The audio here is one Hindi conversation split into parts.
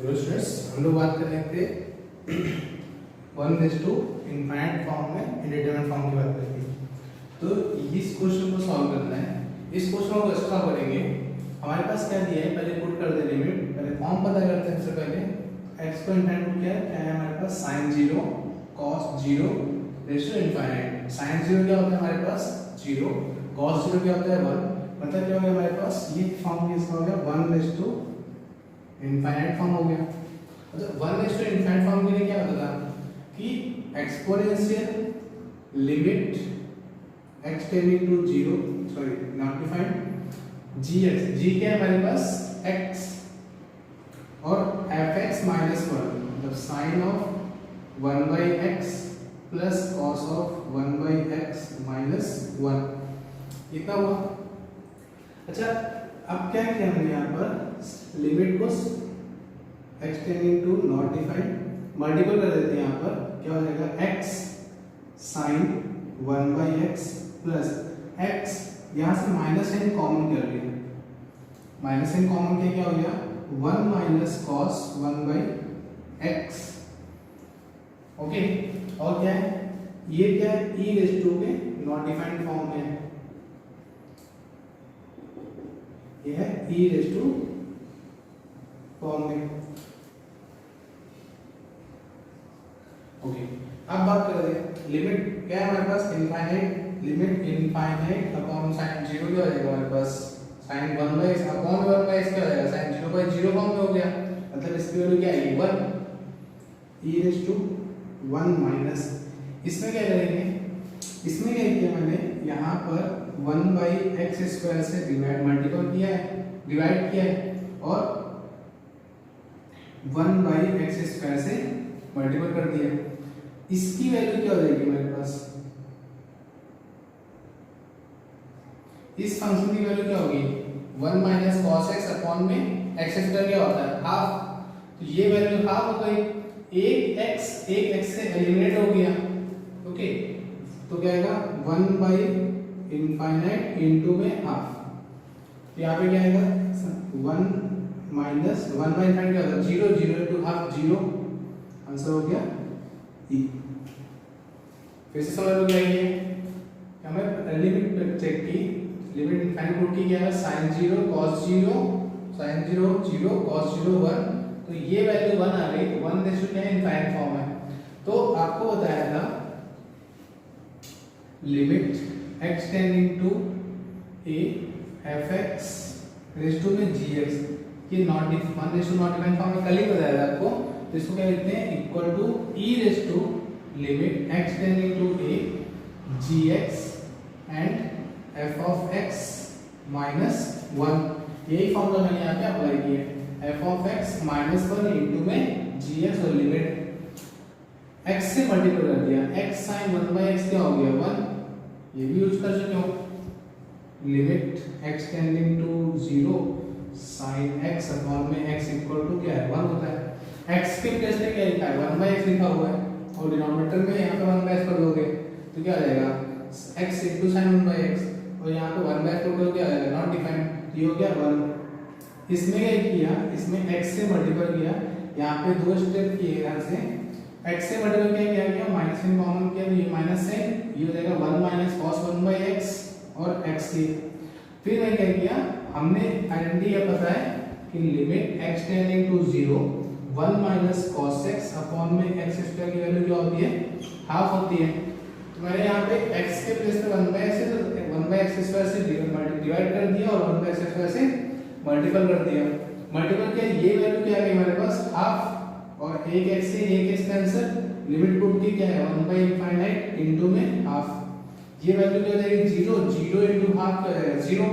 हेलो स्टूडेंट्स, हम लोग बात कर रहे थे 1:2 इनफाइनाइट फॉर्म में इंडिटरमिनेट फॉर्म की बात करेंगे। तो इस क्वेश्चन को सॉल्व करना है। इस क्वेश्चन को एक्स्ट्रा करेंगे। हमारे पास क्या दिया है, पहले पुट कर दे लिमिट, पहले फॉर्म पता करते हैं। सबसे पहले x को इनफाइनाइट क्या है हमारे पास sin 0 cos 0 raise to infinite. sin 0 क्या होता है हमारे पास 0, cos 0 क्या होता है 1। मतलब क्या हो गया हमारे पास, ये फॉर्म किसका हो गया 1:2 इनफाइनाइट फॉर्म हो गया। मतलब 1:2 इनफाइनाइट फॉर्म के लिए क्या होता था कि exponential limit x tending to 0, sorry not defined, g क्या है हमारे पास x और fx -1 मतलब sin of 1/x plus cos of 1/x -1 इतना हुआ। अच्छा, अब क्या किया हमने यहाँ पर लिमिट को x tending to not defined multiple कर देते हैं। यहाँ पर क्या हो जाएगा x sin 1/x plus x, यहाँ से माइनस n कॉमन कर लिया, माइनस n कॉमन किया क्या हो गया 1 माइनस cos 1/x। ओके, और क्या है ये, क्या है e⁻² के नॉट डिफाइंड फॉर्म में, ये है e⁻² फॉर्म में। ओके, अब बात कर रहे हैं लिमिट क्या है हमारे पास infinite, limit infinite upon sin 0 क्या हो जाएगा हमारे पास sin 1/x अपॉन 1/x क्या हो जाएगा sin 0/0 फॉर्म में हो गया। मतलब इसकी वैल्यू क्या आएगी 1 e⁻1 माइनस, इसमें क्या करेंगे, इसमें क्या किया मैंने यहाँ पर 1/x² से डिवाइड मल्टीपल किया है, डिवाइड किया है और 1/x² से मल्टीपल कर दिया। इसकी वैल्यू क्या हो जाएगी हमारे पास, इस फंक्शन की वैल्यू क्या होगी 1 माइनस cos x अपॉन में x² क्या होता है हाफ, तो ये वैल्यू हाफ हो गई। एक x से एलिमिनेट हो गया। ओके, तो क्या आएगा 1/∞ इनटू में हाफ, तो यहाँ पे क्या आएगा 1 माइनस 1/∞ क्या होता है 0, 0 इनटू हाफ 0, आंसर हो गया e। फिर से समझ में आइए, हमें लिमिट चेक की, लिमिट इनफाइनाइट पुट की क्या है sin 0 cos 0 sin 0 0 cos 0 1, तो ये वैल्यू 1 आ गई। तो 1:2 क्या है इनफाइनाइट फॉर्म है। तो आपको बताया था limit x tending to a fx raise to में gx, ये नॉट 1:2 नॉट डिफाइंड फॉर्म में कल ही बताया था आपको। तो इसको क्या लिखते हैं equal to e⁻² limit x tending to a gx and f of x -1, यही फॉर्मूला मैंने यहाँ पे अप्लाई किया है, f ऑफ x -1 इनटू में gx और लिमिट x से मल्टीपल कर दिया, x sin 1/x क्या हो गया 1, ये भी यूज कर चुके हो। Limit x tending to 0 sin x upon में x इक्वल टू क्या है 1 होता है। x के प्लेस पे क्या लिखा है 1/x लिखा हुआ है और डिनोमिनेटर में यहाँ पे 1/x कर दोगे तो क्या आ जाएगा x इनटू sin 1/x, और यहाँ पे 1/x कर दोगे क्या आ जाएगा नॉट डिफाइंड, ये हो गया 1। इसमें क्या किया, इसमें x से मल्टीपल किया, यहाँ पे दो स्टेप किए यहाँ से x से मल्टीपल क्या किया माइनस n कॉमन किया, ये माइनस है, ये हो जाएगा 1 माइनस cos 1/x और x की। फिर मैं क्या किया, हमने आइडेंटिटी ये पता है कि limit x tending to 0 1 minus cos x upon में x² की वैल्यू क्या होती है हाफ होती है। तो मैंने यहाँ पे x के प्लेस पे 1/x है तो 1/x² से डिवाइड कर दिया और 1/x² से मल्टीपल कर दिया। मल्टीपल किया, ये वैल्यू क्या आ गई हमारे पास हाफ, और एक x से एक x कैंसिल, लिमिट पुट की क्या है 1/∞ इनटू में हाफ, ये वैल्यू क्या हो जाएगी 0, 0 इनटू हाफ क्या हो जाएगा 0,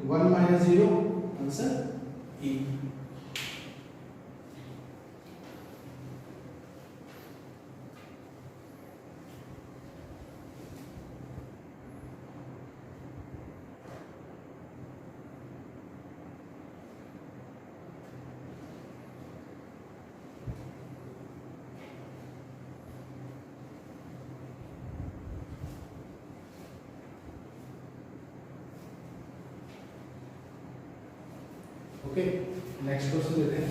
1 minus 0, answer e। Okay, next question लेते हैं।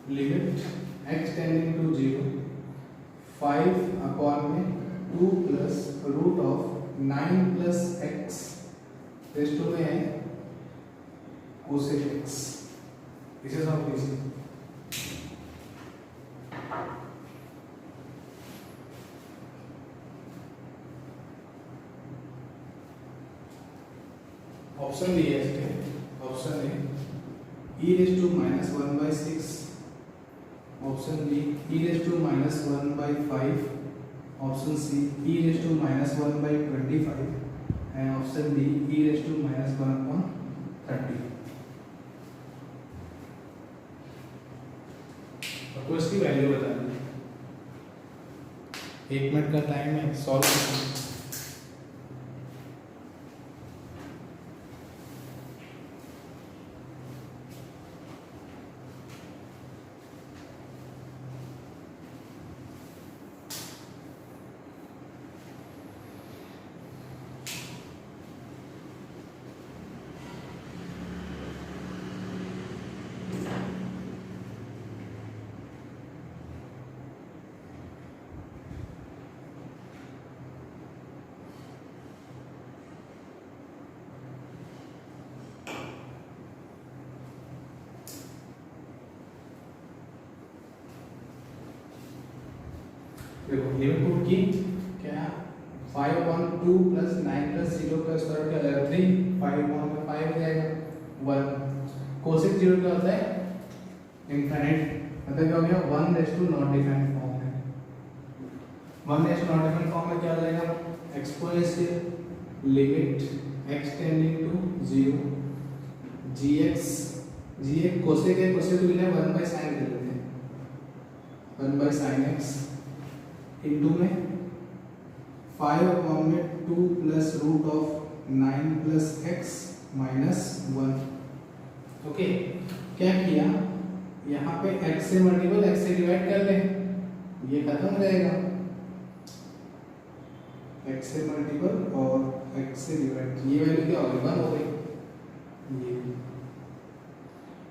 Limit x tending to 0 5 upon में 2 plus root of 9 plus x raised to में है कोसेक x। इसे सॉल्व कीजिए। ऑप्शन दिया है इसके, option A e raised to minus 1/6, option B e raised to minus 1/5, option C e raised to minus 1/25 and option D e raised to minus 1/30। आपको इसकी वैल्यू बतानी है। 1 मिनट का टाइम है, सॉल्व करना। देखो लिमिट पुट की क्या 5 अपॉन 2 प्लस 9 प्लस 0 का स्क्वायर रूट क्या आ जाएगा 3, 5 अपॉन में 5 हो जाएगा 1। कोसेक 0 क्या होता है इनफिनिट, मतलब क्या हो गया 1 raise to not defined form है। 1 raise to not defined form में क्या आ जाएगा exponential limit x tending to 0 gx cosec है, कोसेक को लिखना है 1/sin कर लेते हैं 1/sin x इंटू में 5 अपॉन में 2 plus root of 9 plus x minus 1। Okay, क्या किया यहाँ पे x से मल्टीपल x से डिवाइड कर ले, ये खत्म हो जाएगा x से मल्टीपल और x से डिवाइड, ये वैल्यू क्या हो गई 1 हो गई,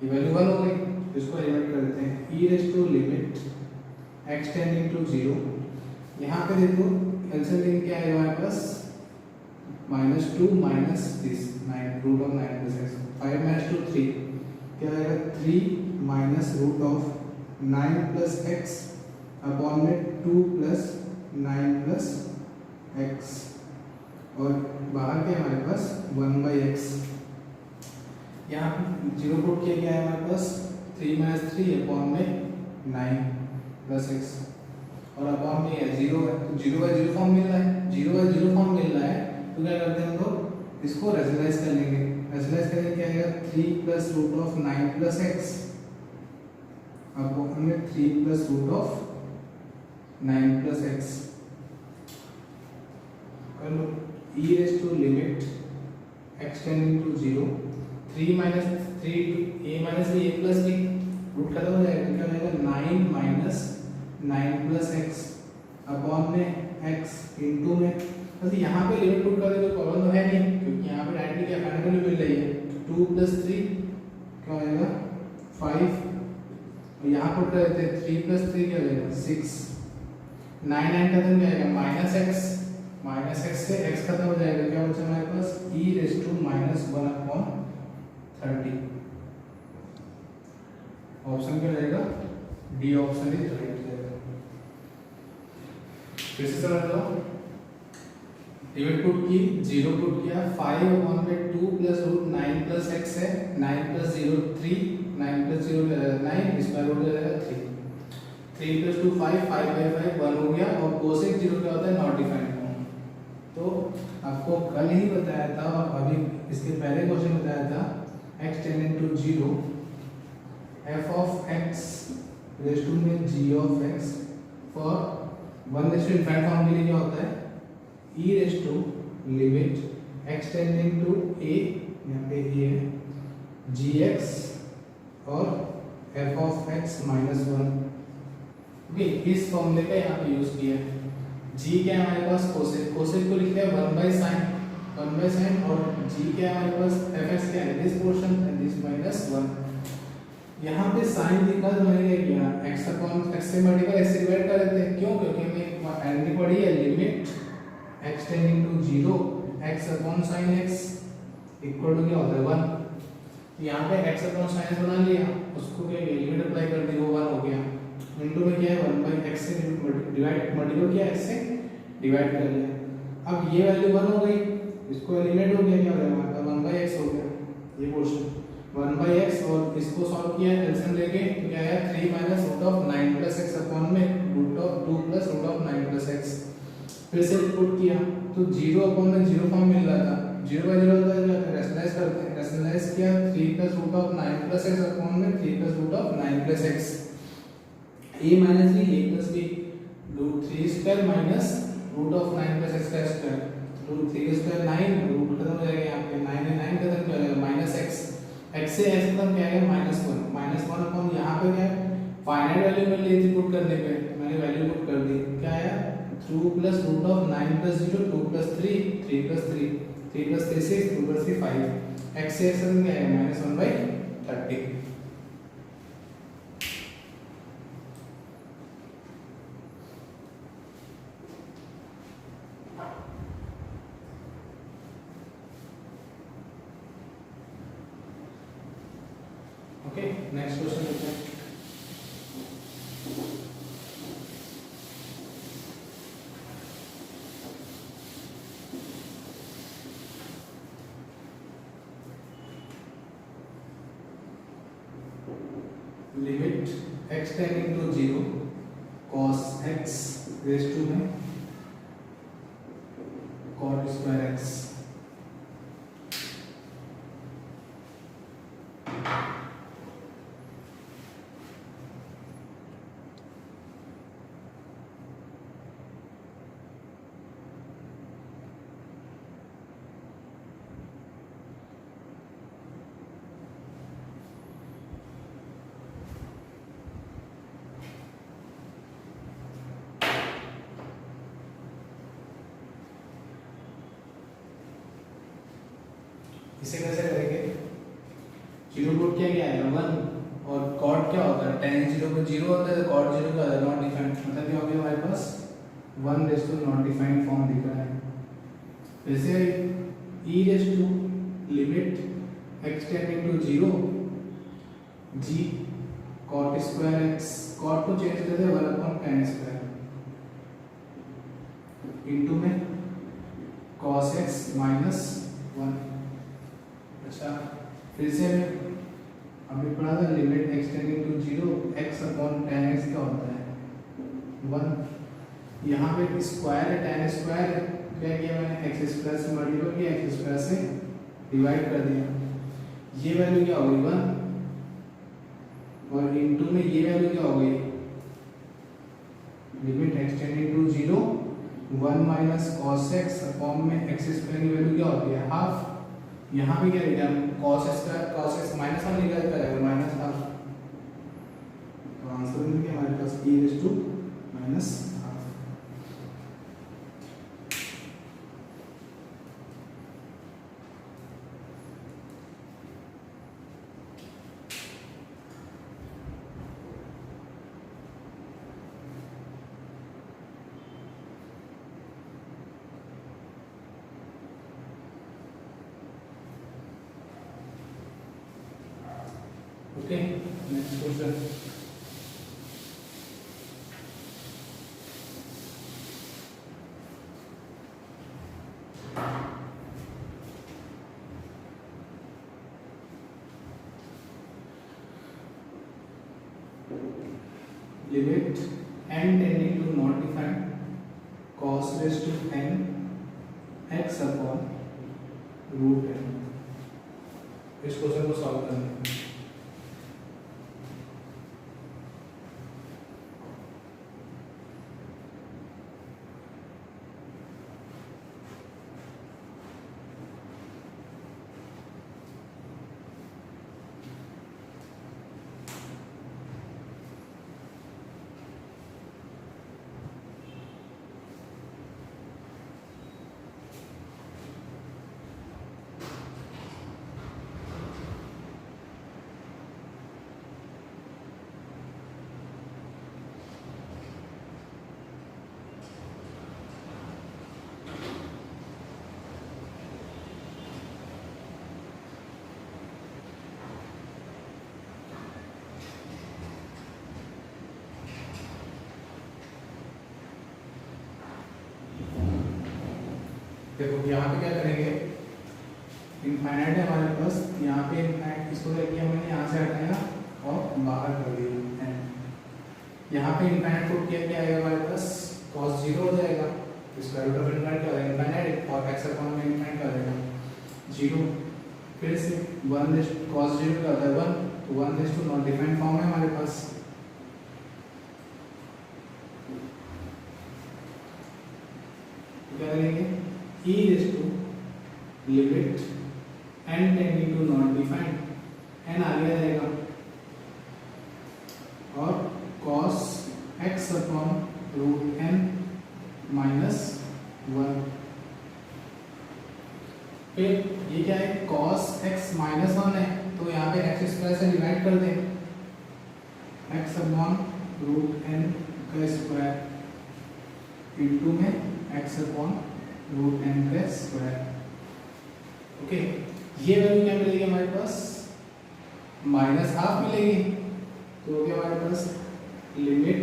ये वैल्यू 1 हो गई। इसको डिवाइड कर देते हैं e raise to limit x tending to 0। यहाँ पे देखो एलसीएम लेंगे क्या है हमारे पास -2 minus this 9 root of 9 plus x 5 minus 2 3 क्या आएगा 3 minus root of 9 plus x upon में 2 प्लस 9 प्लस x और बाहर क्या हमारे पास 1/x। यहाँ पे 0 पुट किया गया है हमारे पास 3 माइनस 3 अपॉन में 9 प्लस x और अपॉन में 0 है तो 0/0 फॉर्म मिल रहा है, 0/0 फॉर्म मिल रहा है तो क्या करते हैं हम लोग इसको रेशनलाइज कर लेंगे। रेशनलाइज करेंगे क्या आएगा 3 plus root of 9 plus x upon में 3 plus root of 9 plus x कर लो e raise to limit x tending to 0 3 minus 3 a minus b a plus b root खत्म हो जाएगा, क्या हो जाएगा 9 माइनस 9 प्लस x अपॉन में x इंटू में, बस यहाँ पे लिमिट पुट कर दे तो प्रॉब्लम तो है नहीं क्योंकि यहाँ पे डायरेक्टली क्या फाइनल वैल्यू मिल रही है 2 प्लस 3 क्या हो जाएगा 5 और यहाँ पुट कर देते हैं 3 प्लस 3 क्या हो जाएगा 6 9 खत्म हो जाएगा माइनस x से x खत्म हो जाएगा, क्या बचा हमारे पास e raise to minus 1 upon 30। Option क्या रहेगा डी ऑप्शन इज राइट। फिर से समझ लो लिमिट पुट की 0 पुट किया 5 अपॉन में 2 प्लस रूट 9 प्लस x है 9 प्लस 0 3 9 प्लस 0 9 स्क्वायर रूट हो जाएगा 3 प्लस 2 5 5/5 1 हो गया और कोसेक 0 क्या होता है नॉट डिफाइंड फॉर्म। तो आपको कल ही बताया था और अभी इसके पहले क्वेश्चन बताया था x tending to 0 f of x raise to में g of x for 1 raise to infinite form के लिए क्या होता है e raise to limit x tending to a, यहाँ पे a है gx और f of x minus 1। Okay, इस फॉर्मूले का यहाँ पे यूज किया है। g क्या है हमारे पास कोसेक, कोसेक को लिखते हैं 1/sin और g क्या है हमारे पास fx क्या है दिस पोर्शन एंड दिस -1। यहाँ पे साइन दिखा तो मैंने क्या अपॉन एक्स से मल्टीपल एक्स से डिवाइड कर देते हैं। क्यों? क्योंकि हमें आइडेंटिटी पड़ी है limit x tending to 0 x upon sine x equal to क्या होता है 1। यहाँ पे एक्स अपॉन साइन एक्स बना लिया, उसको क्या लिमिट अप्लाई कर दी, वो 1 हो गया। इनटू में क्या है 1 बाई एक्स से डिवाइड मल्टीपल किया एक्स से डिवाइड कर लिया। अब ये वैल्यू 1 हो गई, इसको एलिमिनेट हो गया, क्या हो जाएगा 1 बाई एक्स हो गया ये पोर्शन 1 बाई एक्स। और इसको सॉल्व किया एलसीएम लेके तो क्या आया 3 minus root of 9 plus x upon में root of 2 plus root of 9 plus X. फिर से पुट किया तो 0 अपॉन में 0 फॉर्म मिल रहा था, 0 बाई 0 होता है, रैशनलाइज करते हैं, रैशनलाइज किया 3 plus root of 9 plus x upon में 3 plus root of 9 plus x. a minus b a plus b root 3 square minus root of 9 plus x का स्क्वायर, रूट 3 स्क्वायर 9 रूट खत्म हो जाएगा, यहाँ पे 9 है 9 खत्म हो जाएगा माइनस एक्स, एक्स से एक्स खत्म क्या आएगा -1 अपॉन यहाँ पे क्या है फाइनाइट वैल्यू मिल रही थी पुट करने पे, मैंने वैल्यू पुट कर दी, क्या आया 2 plus root of 9 plus 0 2 plus 3 3 plus 3 3 plus 3 6 2 plus 3 5 x से एक्स खत्म क्या आएगा -1 बाई 30। ओके नेक्स्ट क्वेश्चन देखते हैं। Limit x tending to 0 cos x raise to में cot स्क्वायर x। इसे कैसे करेंगे? 0 पुट किया गया है 1 और cot क्या होता है tan 0 को 0 होता है तो cot 0 का नॉट डिफाइंड, मतलब क्या हो गया हमारे पास 1 raise to not defined form दिख रहा है। वैसे e raise to limit x tending to 0 g cot square x, cot को चेंज करते हैं 1 अपॉन tan स्क्वायर इनटू में cos x माइनस 1। अच्छा फिर से अभी पढ़ा था limit x tending to 0 x upon tan x क्या होता है 1। यहाँ पे स्क्वायर है tan स्क्वायर है, क्या किया मैंने x स्क्वायर से मल्टीप्लाई किया x स्क्वायर से डिवाइड कर दिया, ये वैल्यू क्या हो गई 1 और इनटू में ये वैल्यू क्या हो गई limit x tending to 0 1 minus cos x upon में x स्क्वायर की वैल्यू क्या होती है हाफ। यहाँ पे क्या लिखा है cos x माइनस 1 निकल कर आएगा माइनस हाफ, तो आंसर मिल गया हमारे पास e raise to minus half. Okay next question. Limit n tending to not defined cos raise to n x upon root n। इस क्वेश्चन को सॉल्व करना है। देखो यहाँ पे क्या करेंगे, इनफाइनाइट है हमारे पास, यहाँ पे इनफाइनाइट इसको क्या किया मैंने, यहाँ से हटाया और बाहर कर दिया एन। यहाँ पे इनफाइनाइट को क्या आएगा हमारे पास, cos 0 हो जाएगा, स्क्वायर रूट ऑफ इनफाइनाइट क्या होगा, इनफाइनाइट, और x अपॉन में इनफाइनाइट क्या हो जाएगा 0। फिर से 1 cos 0 क्या होता है 1, तो 1 टू नॉट डिफाइंड फॉर्म है हमारे पास। क्या करेंगे, e raise to limit n tending to not defined, n आगे आ जाएगा, और cos x upon root n minus 1। फिर ये क्या है, cos x माइनस 1 है, तो यहाँ पे x स्क्वायर से डिवाइड कर दें, x अपॉन रूट n का स्क्वायर इंटू में x अपॉन रूट n का स्क्वायर। ओके, ये वैल्यू क्या मिलेगी हमारे पास, -½ मिलेगी। तो क्या हमारे पास limit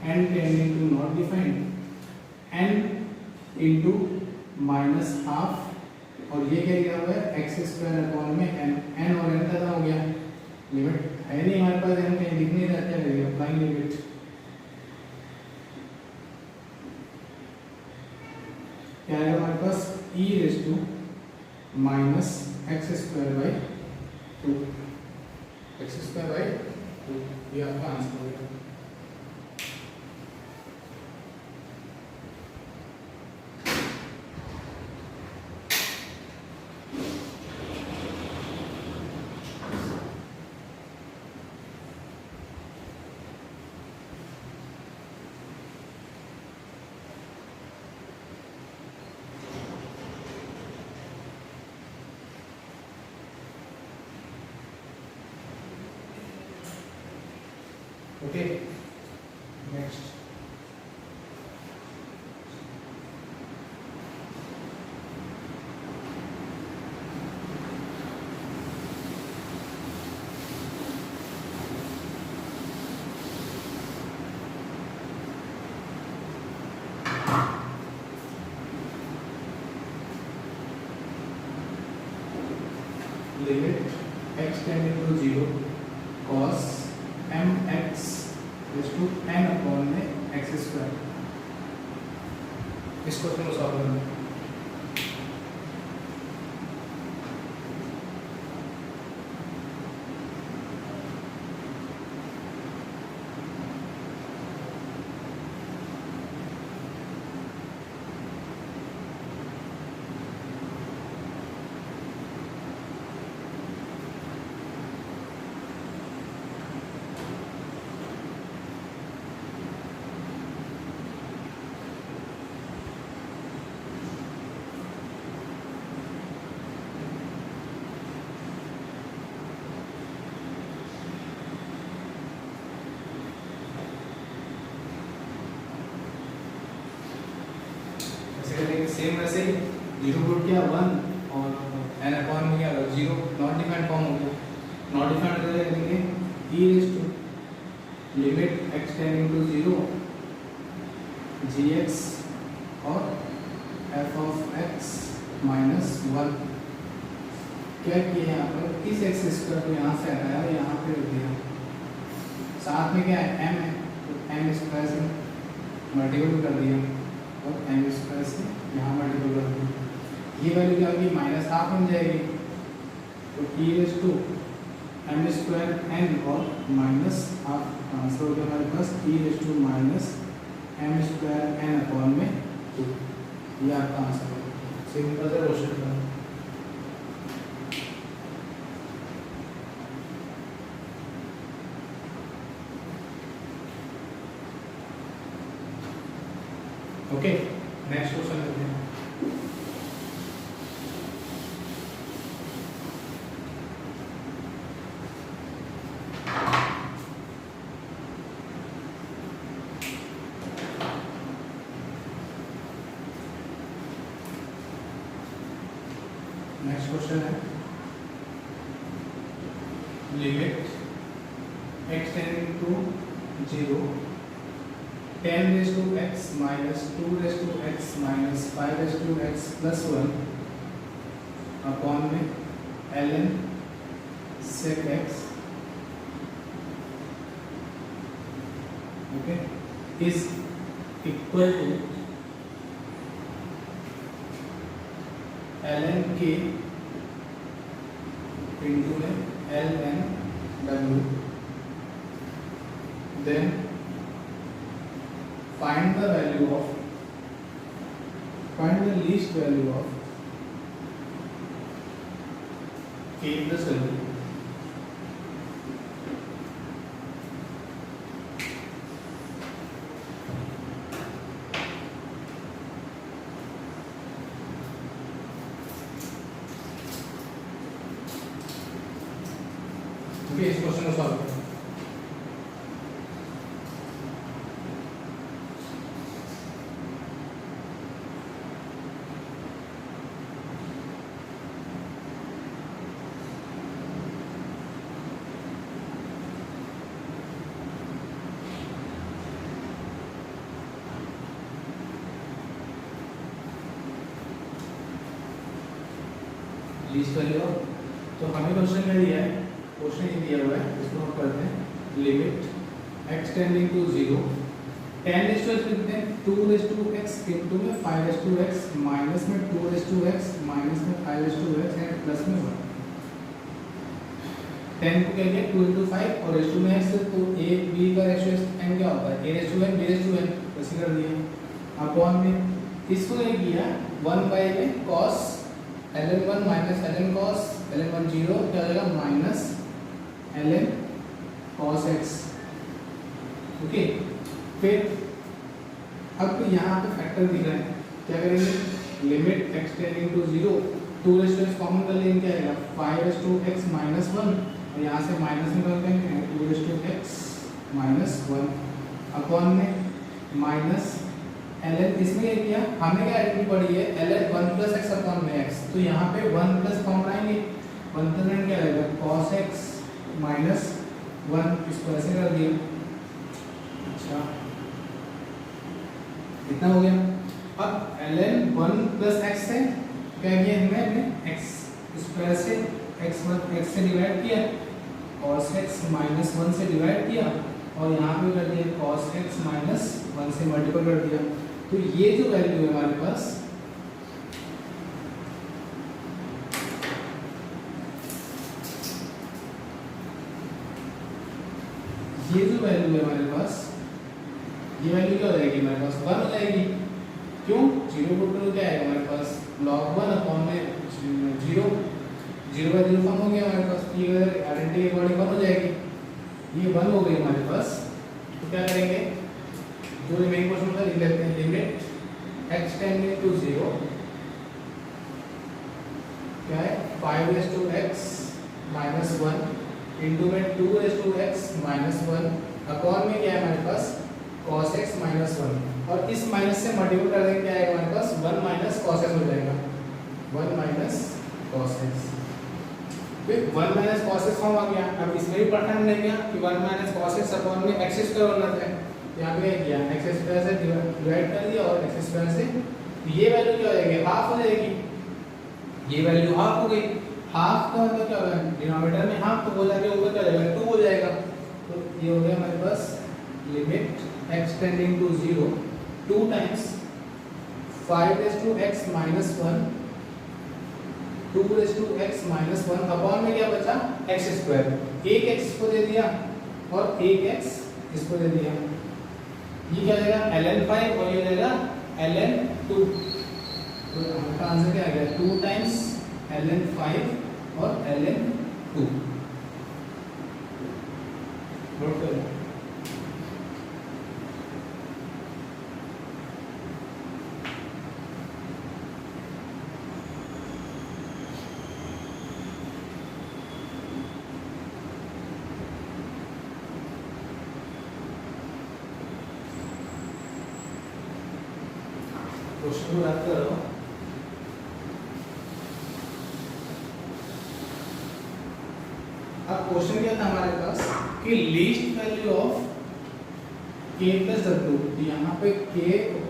n tending to not defined n into -½ और ये क्या दिया हुआ है एक्स स्क्वायर अपॉन में n और n खत्म हो गया, लिमिट है नहीं हमारे पास, n कहीं दिख नहीं रहा, क्या करेंगे अप्लाइंग लिमिट, क्या आएगा हमारे पास e raise to minus x square by 2, x square by 2, ये आपका आंसर हो गया। Okay, next limit x tending to 0 cos mx is to n upon में एक्स स्क्वायर। इसको तुम सॉल्व करना, सेम वैसे ही 0 पुट किया 1 और n अपॉन में क्या 0, नॉट डिफाइंड फॉर्म हो गया, नॉट डिफाइंड कर देंगे e raise to limit x tending to 0 gx और f ऑफ x माइनस 1। क्या किया यहाँ पर, इस एक्स स्क्वायर को यहाँ से हटाया और यहाँ पे रख दिया, साथ में क्या है m है, तो m स्क्वायर से मल्टीपल कर दिया और m स्क्वायर से यहाँ मल्टीपल कर दिया, ये वैल्यू क्या होगी -½ बन जाएगी, तो e raise to m square n और -½ आंसर हो गया हमारे पास e raise to minus m square n upon में 2, ये आपका आंसर होगा। सिंपल सा क्वेश्चन था। ओके, नेक्स्ट क्वेश्चन लेते हैं। नेक्स्ट क्वेश्चन है limit x tending to 0 10 raise to x minus 2 raise to x minus 5 raise to x plus 1 upon में ln sec x okay is equal to ln k into ln w, then find the least value of k plus w. Okay इस क्वेश्चन को सॉल्व करें। लीस्ट वैल्यू तो हमें क्वेश्चन में दिया है, क्वेश्चन ये दिया हुआ है, इसको हम करते हैं limit x tending to 0 10 raise to x लिखते हैं 2 रेज टू x इनटू में 5 रेज टू x माइनस में 2 रेज टू x माइनस में 5 raise to x and plus में 1 10 को क्या किया 2 into 5 और रेज टू में x तो a b का रेशियो n क्या होता है a raise to n b raise to n वैसे कर दिया अपॉन में इसको क्या किया 1 बाय में cos ln 1 minus ln cos ln 1 0 क्या हो जाएगा minus ln cos x okay फिर अब यहाँ पे फैक्टर दिख रहा है, क्या करेंगे limit x tending to 0 2 raise to x common कर लेंगे क्या आएगा 5 रेज टू x माइनस 1 और यहाँ से माइनस निकाल देंगे 2 raise to x minus 1 upon में माइनस ln इसमें क्या किया हमने क्या आइडेंटिटी पढ़ी है ln 1 प्लस x अपॉन में x तो यहाँ पे 1 प्लस कॉमन आएंगे 1 प्लस क्या आएगा cos x माइनस 1 इसको ऐसे कर दिया। अच्छा इतना हो गया। अब ln 1 प्लस x से क्या किया हमने x स्क्वायर से x से डिवाइड किया cos x माइनस 1 से डिवाइड किया और यहाँ पे कर दिया cos x माइनस 1 से मल्टीपल कर दिया। तो ये जो वैल्यू है हमारे पास ये जो वैल्यू है हमारे पास ये वैल्यू क्या हो जाएगी हमारे पास 1 हो जाएगी। क्यों 0 को टू क्या आएगा हमारे पास log 1 अपॉन में 0 0 बाय 0 फॉर्म हो गया हमारे पास। ये आइडेंटिटी अकॉर्डिंग 1 हो जाएगी, ये 1 हो गई हमारे पास। तो क्या करेंगे जो रिमेनिंग क्वेश्चन का लिख लेते हैं लिमिट x टेंडिंग टू 0 क्या है 5 raise to x minus 1 into में 2 raise to x minus 1 upon में क्या है हमारे पास cos x माइनस 1 और इस माइनस से मल्टीपल कर देंगे क्या आएगा हमारे पास 1 माइनस cos x हो जाएगा 1 माइनस cos x। फिर 1 माइनस cos x फॉर्म आ गया। अब इसमें भी पढ़ना नहीं गया कि 1 माइनस cos x अपॉन में x स्क्वायर होना था, यहाँ पे क्या किया x स्क्वायर से डिवाइड कर दिया और x स्क्वायर से ये वैल्यू क्या हो जाएगी हाफ हो जाएगी, ये वैल्यू हाफ हो गई। हाफ का मतलब क्या होगा डिनोमिनेटर में हाफ तो हो जाएगा ऊपर क्या हो जाएगा 2 हो जाएगा। तो ये हो गया हमारे पास limit x tending to 0 2 times 5 raise to x minus 1 2 raise to x minus 1 upon में क्या बचा x स्क्वायर, एक x इसको दे दिया और एक x इसको दे दिया। ये क्या हो जाएगा ln 5 और ये हो जाएगा ln 2। तो हमारा आंसर क्या आ गया 2 टाइम्स ln 5 और ln 2। नोट करो क्वेश्चन को याद करो। अब क्वेश्चन क्या था हमारे पास कि least value of k plus W, तो यहाँ पे k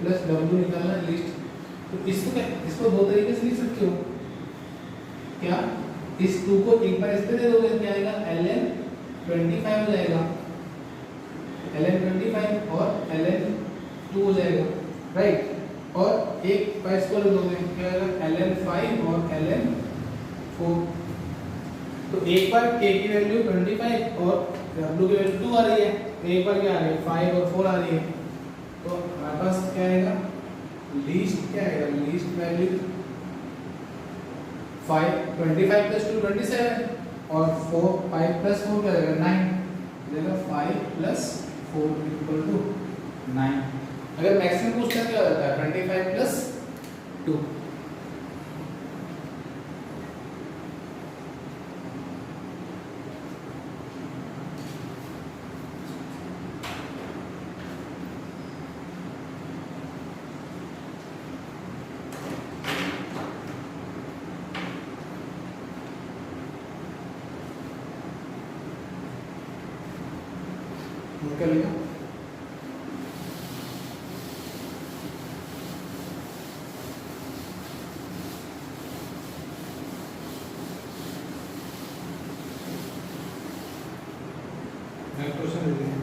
प्लस डब्ल्यू निकालना लिस्ट। तो इसको दो तरीके से लिख सकते हो क्या, इस 2 को एक बार इस पे दे दोगे क्या आएगा, ln 25 हो जाएगा, ln 25 और ln 2 हो जाएगा, राइट। और एक बार इसको ले दोगे क्या आएगा, ln 5 और ln 4। तो एक बार k की वैल्यू 25 और w की वैल्यू 2 आ रही है, तो एक बार क्या आ रही है 5 और 4 आ रही है। तो हमारे पास क्या आएगा, लीस्ट क्या आएगा, लीस्ट वैल्यू 25 प्लस 2 27 और 5 प्लस 4 क्या आएगा 9, देगा 5 प्लस 4 इक्वल टू 9। अगर मैक्सिमम पूछते हैं क्या हो जाता है 25 प्लस 2। कर लिया, क्वेश्चन देते हैं।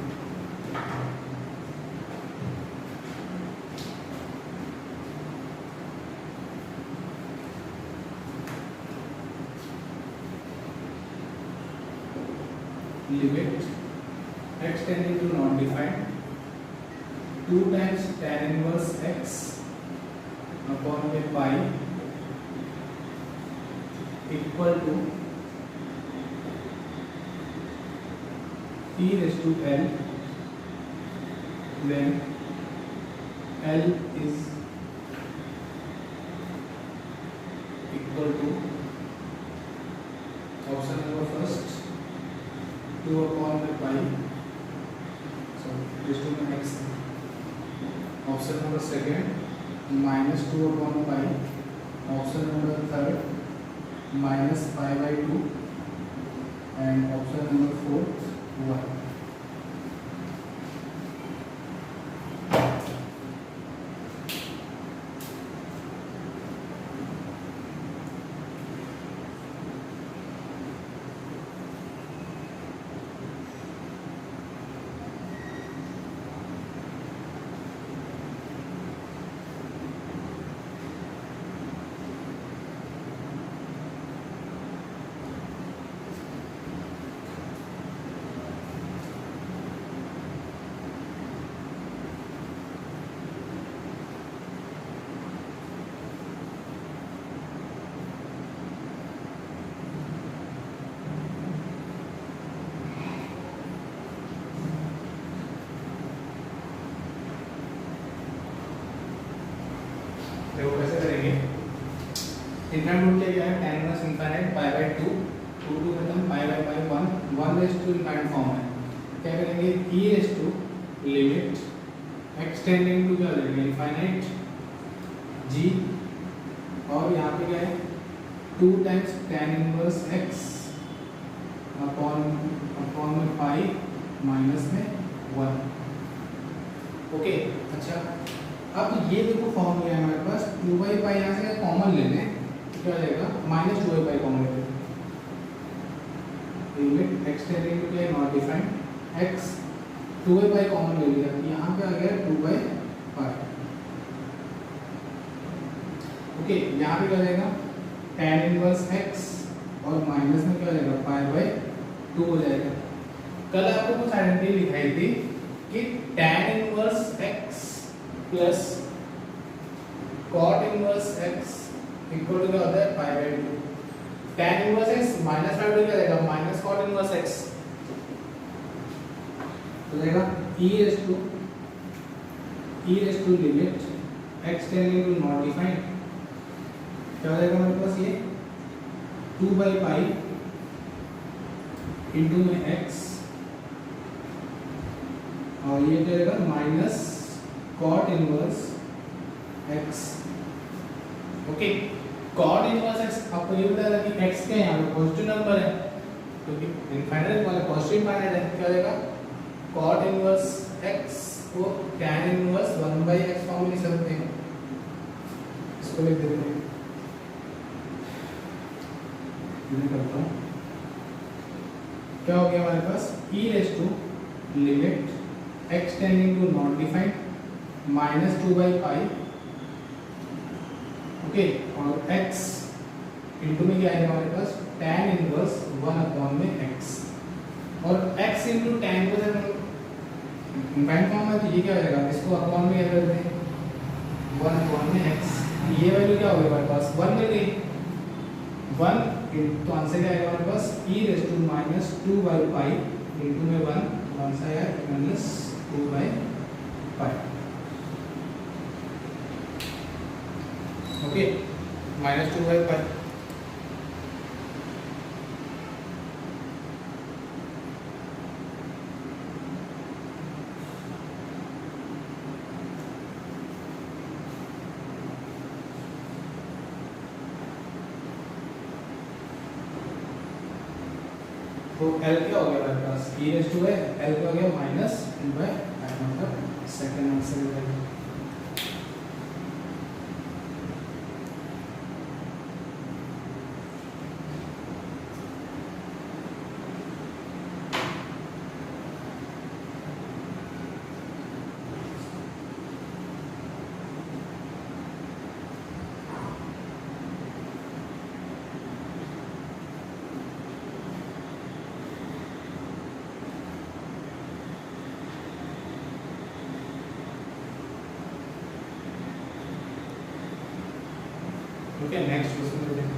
Limit x tending to not defined 2 times tan inverse x upon with pi equal to e raised to l when l is equal to option number first 2 upon with pi, raised to x, option number second minus 2 upon pi, option number third minus pi by 2 and option number fourth 1। देखो कैसे करेंगे, इनफाइनाइट रूट क्या है, tan inverse infinite pi by 2, 2 2 खत्म, pi by pi 1, 1 raise to infinite form है। क्या करेंगे, e raise to limit x tending to क्या हो जाएगा इनफाइनाइट g, और यहाँ पे क्या है 2 times tan inverse x upon में पाई माइनस में 1। ओके, अच्छा अब ये देखो फॉर्म है हमारे पास 2 बाई पाई, यहाँ से कॉमन ले लें तो क्या हो जाएगा माइनस 2 बाई पाई कॉमन ले लें, लिमिट x टेंडिंग टू क्या not defined x 2 by pi common ले लिया, यहाँ पे आ गया 2 बाई पाई। ओके, यहाँ पे क्या हो जाएगा tan इनवर्स x और माइनस में क्या हो जाएगा पाई बाई 2 हो जाएगा। कल आपको कुछ आइडेंटिटी दिखाई थी कि tan inverse x plus cot inverse x equal to क्या होता है pi by 2। tan inverse x minus pi by क्या जाएगा माइनस cot इनवर्स x हो जाएगा e raise to limit x tending to not defined, क्या हो जाएगा हमारे पास ये 2 बाई पाई इंटू में x और ये क्या जाएगा minus cot inverse x। Okay, cot inverse x आपको ये बताया था कि x के यहाँ पे पॉजिटिव नंबर है, क्योंकि इनफाइनाइट वाला पॉजिटिव इनफाइनाइट है, क्या हो जाएगा cot inverse x tan inverse 1/x form लिख सकते हैं, इसको लिख देते हैं, मैं करता हूँ, क्या हो गया हमारे पास e raise to limit x tending to not defined -2/पाई, ओके, और x इंटू में क्या आएगा हमारे पास tan इनवर्स 1 में x, और x इंटू tan को जब इनफाइनाइट फॉर्म में तो ये क्या हो जाएगा, इसको अपॉन में क्या कर देते हैं 1 में x, ये वैल्यू क्या होगी हमारे पास 1 मिल गई 1, तो आंसर क्या आएगा हमारे पास e रेज टू -2/पाई इंटू में 1 सा आया -2/पाई, ओके, -2/पाई। तो L क्या हो गया हमारे पास e रेज टू है, L क्या हो गया -2/पाई, मतलब सेकंड आंसर है। ओके, नेक्स्ट क्वेश्चन देखते हैं।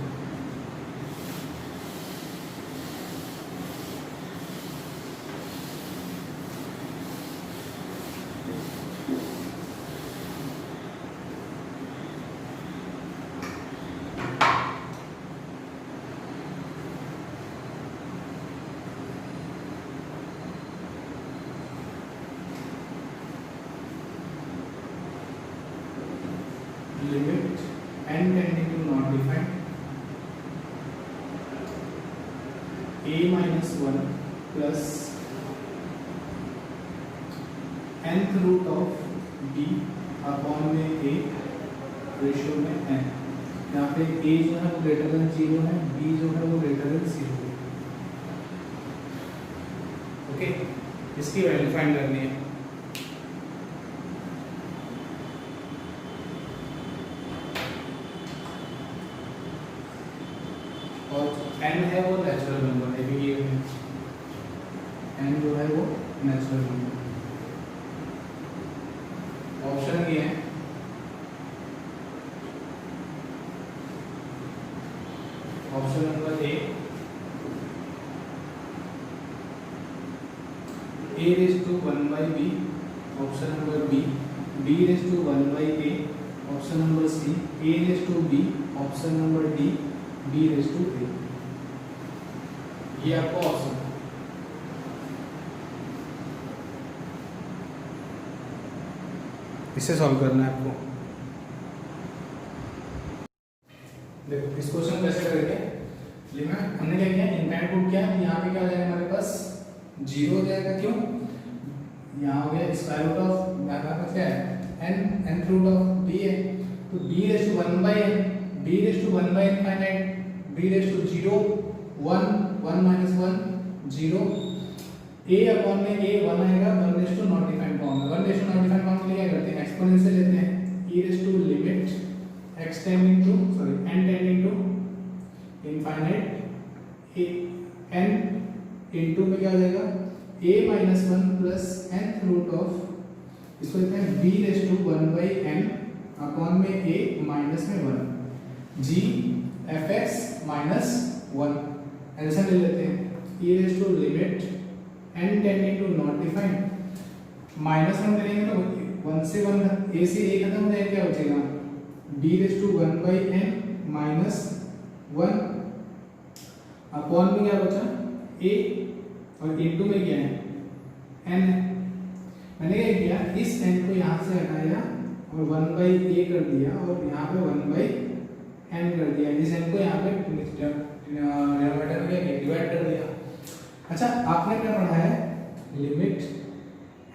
Limit n tending to not defined a-1 plus nth root of b upon में a रेशियो में n, यहाँ पे a जो है वो ग्रेटर देन 0 है, b जो है वो ग्रेटर देन 0 है, ओके, इसकी वैल्यू फाइंड करनी है। और n है वो नेचुरल नंबर है, ये n जो है वो नेचुरल नंबर, ऑप्शन ये है option number A raise to 1/b, option number B b raise to 1/a, option number C a raise to b, option number D b raise to a, ये आपको ऑप्शन है। इसे सॉल्व करना है आपको। देखो इस क्वेश्चन कैसे करेंगे, लिमिट हमने क्या किया, इनफाइनाइट रूट किया, यहाँ पे क्या हो जाएगा हमारे पास 0 हो जाएगा, क्यों, यहाँ हो गया स्क्वायर रूट ऑफ, यहाँ पर क्या है n रूट ऑफ b है, तो b raise to 1/n, b raise to 1/n infinite, b raise to 0 1 1 - 1 0, a upon में a 1 आएगा 1 raise to not defined form में, 1 raise to not defined form के लिए क्या करते हैं एक्सपोनेंशियल लेते हैं, e raise to limit x tending to n tending to infinite n into में क्या हो जाएगा a-1 plus nth root of, इसको लिखते हैं b raise to 1/n upon में a माइनस में 1 g fx माइनस 1, ऐसा ले लेते हैं e raise to limit n tending to not defined, minus 1 करेंगे तो 1 से 1 a से a खत्म हो जाएगा, क्या बचेगा b raise to 1/n minus 1 upon में क्या बचा a, और इनटू में क्या है n, मैंने क्या किया इस n को यहाँ से हटाया और 1/a कर दिया और यहाँ पे 1/n कर दिया, इस n को यहाँ पे डिनोमिनेटर में डिवाइड कर दिया। अच्छा आपने क्या पढ़ा है, limit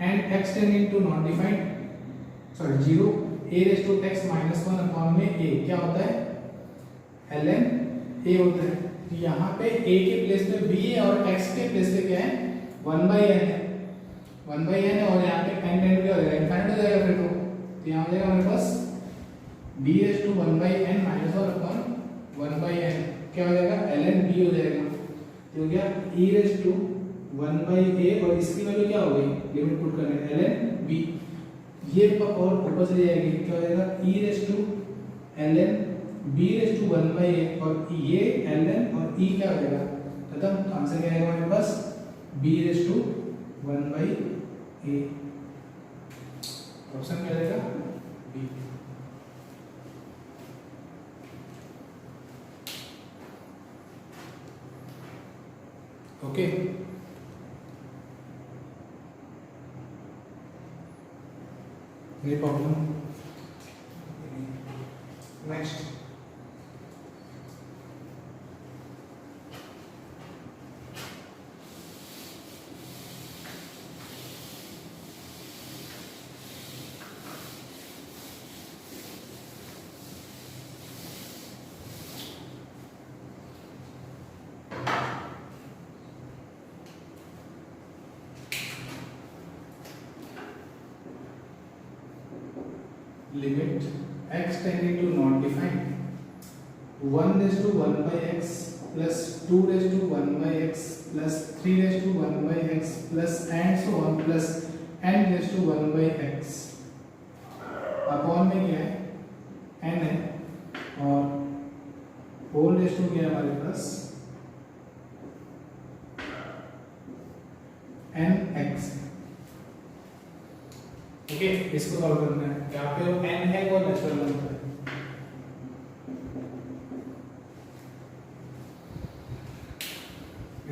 and x tending to not defined, sorry 0 a raise to x minus 1 upon में a क्या होता है, ln a होता है। तो यहाँ पे a के प्लेस पे b है और x के प्लेस पे क्या है 1/n है, 1/n है और यहाँ पे n टेंड क्या हो जाएगा, इनफाइनाइट हो जाएगा फिर तो यहाँ हो जाएगा हमारे पास b raise to 1/n minus 1 upon 1/n क्या हो जाएगा ln b हो जाएगा। तो हो गया e रेज टू 1/a और इसकी वैल्यू क्या हो गई, लिमिट पुट करने ln b, ये और ऊपर चली जाएगी क्या हो जाएगा e raise to ln b raise to 1/a और ये ln और e क्या हो जाएगा खत्म। तो आंसर क्या आएगा हमारे पास b raise to 1/a, option क्या आएगा b। ओके ये problem next. limit x tending to not defined 1 raised to 1 by x plus 2 raised to 1 by x plus 3 raised to 1 by x plus and so on plus n raised to 1 by x upon में क्या है n है और होल रेज़ टू क्या है हमारे पास nx। ओके इसको सॉल्व करना है, यहाँ पे n है वो नेचुरल नंबर है,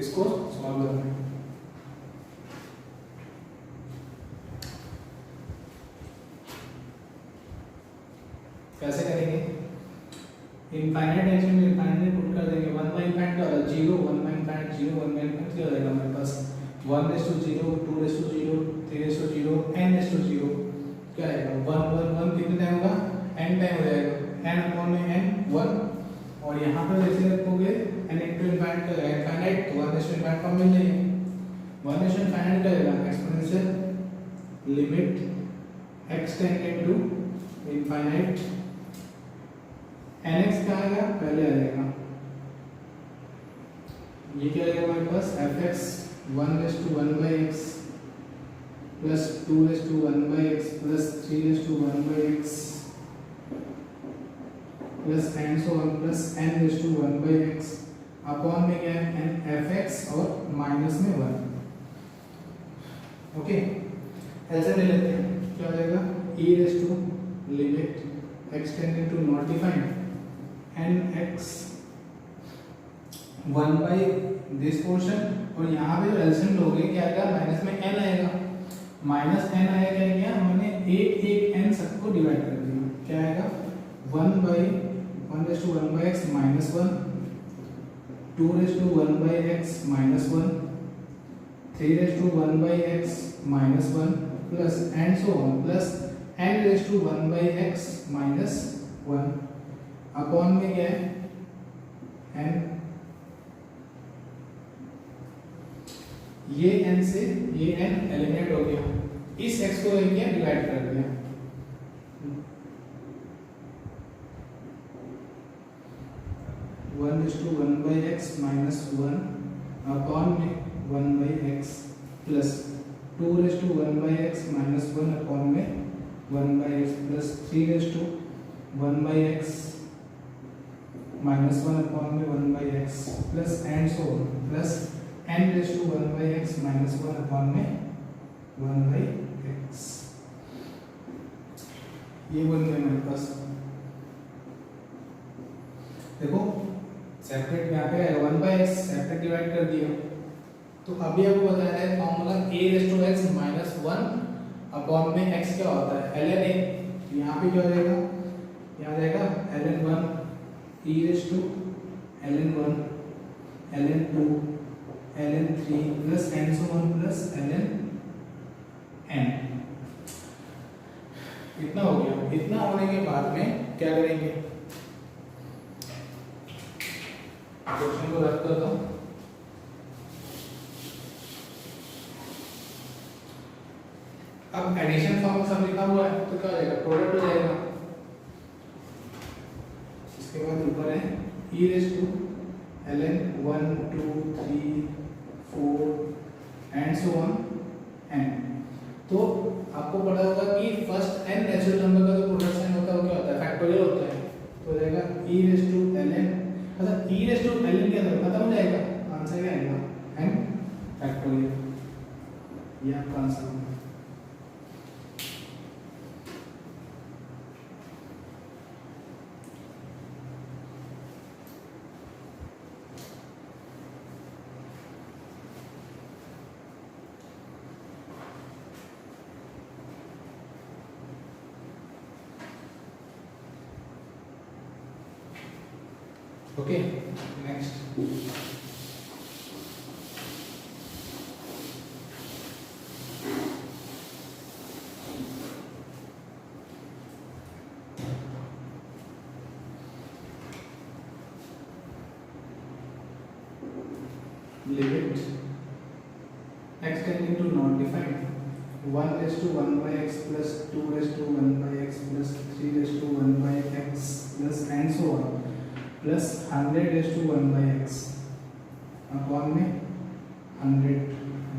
इसको सॉल्व करना है। कैसे करेंगे, इनफाइनाइट एक्शन में इनफाइनाइट पुट कर देंगे, 1 बाय इनफाइनाइट का 0 1 बाय इनफाइनाइट 0 1 बाय इनफाइनाइट क्या हो जाएगा हमारे पास 1 raise to 0 2 raise to 0 3 raise to 0 n raise to 0 क्या आएगा 1 1 1 कितने टाइम होगा n टाइम हो जाएगा, n अपॉन में n 1 और यहाँ पे वैसे रखोगे n इनटू इनफाइनाइट का इनफाइनाइट तो 1 रेज़ टू इनफाइनाइट फॉर्म मिल जाएगी, 1 रेज़ टू इनफाइनाइट का आएगा exponential limit x tending to infinite nx क्या आएगा पहले आ जाएगा, ये क्या आएगा हमारे पास fx 1 raise to 1 by x plus 2 raise to 1 by x plus 3 raise to 1 by x plus and so on plus n raise to 1 by x upon में क्या है n fx और माइनस में 1। ओके ऐसे ले लेते हैं क्या हो जाएगा e raise to limit x tending to not defined nx 1 by this portion और यहाँ पे जो एलसीएम लोगे क्या आएगा माइनस में n आएगा, माइनस n आया क्या किया हमने एक n सबको डिवाइड कर दिया क्या आएगा 1 by 1 raise to 1 by x minus 1 2 raise to 1 by x minus 1 3 raise to 1 by x minus 1 plus and so on plus n raise to 1 by x minus 1 upon में क्या है n, ये n से ये n एलिमिनेट हो गया, इस x को क्या डिवाइड कर दिया, one is to 1 by x minus 1 upon में 1 by x plus 2 raise to 1 by x minus 1 upon में 1 by x plus 3 raise to 1 by x minus 1 upon में 1 by x plus and so on plus n raise to 1 by x minus 1 upon में 1 by x। ये बन गया हमारे पास, देखो सेपरेट यहाँ पे 1 by x सेपरेट डिवाइड कर दिया, तो अभी आपको बताया है formula a raise to x minus 1 upon में x क्या होता है ln a, यहाँ पे क्या हो जाएगा यहाँ आ जाएगा ln 1 e raise to ln 1 ln 2 ln 3 plus and so on plus ln n। इतना हो गया। इतना होने के बाद में क्या करेंगे, क्वेश्चन को रख कर दो। अब एडिशन फॉर्म सब लिखा हुआ है तो क्या हो जाएगा, प्रोडक्ट हो जाएगा। इसके बाद ऊपर है e raise to ln 1 2 3 4 and so on n। तो आपको पता होगा कि फर्स्ट n नेचुरल नंबर का जो प्रोडक्ट साइन होता है वो क्या होता है, फैक्टोरियल होता है। तो हो जाएगा e रेज़ टू ln, मतलब e रेज़ टू ln के अंदर खत्म हो जाएगा, आंसर क्या आएगा n फैक्टोरियल। ये आपका आंसर होगा। Okay, next. Limit x tending to not defined 1 raised to 1 by x plus 2 raised to 1 by x plus 3 raised to 1 by x plus and so on plus 100 raised to 1 by x upon में 100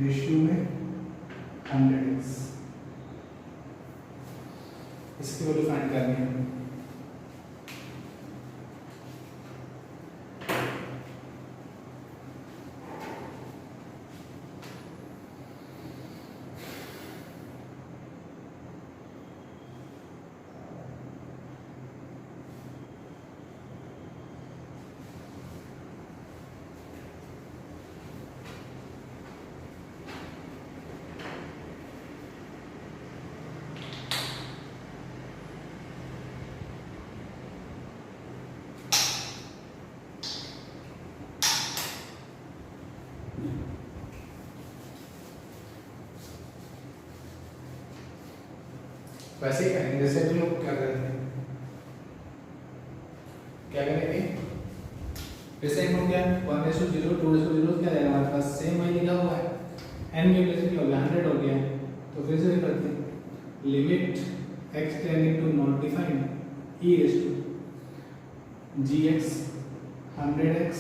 रेशियो में 100x। इसकी वैल्यू फाइंड करनी है। वैसे ही करेंगे जैसे भी लोग क्या करते हैं, क्या करेंगे, जैसे हम लोग क्या 1 रेज़ टू 0 2 रेज़ टू 0 क्या रहेगा हमारे पास, सेम वही लिखा हुआ है, n की वैल्यू क्या हो गया 100 हो गया है। तो फिर से करते हैं limit x tending to not defined e raise to gx 100x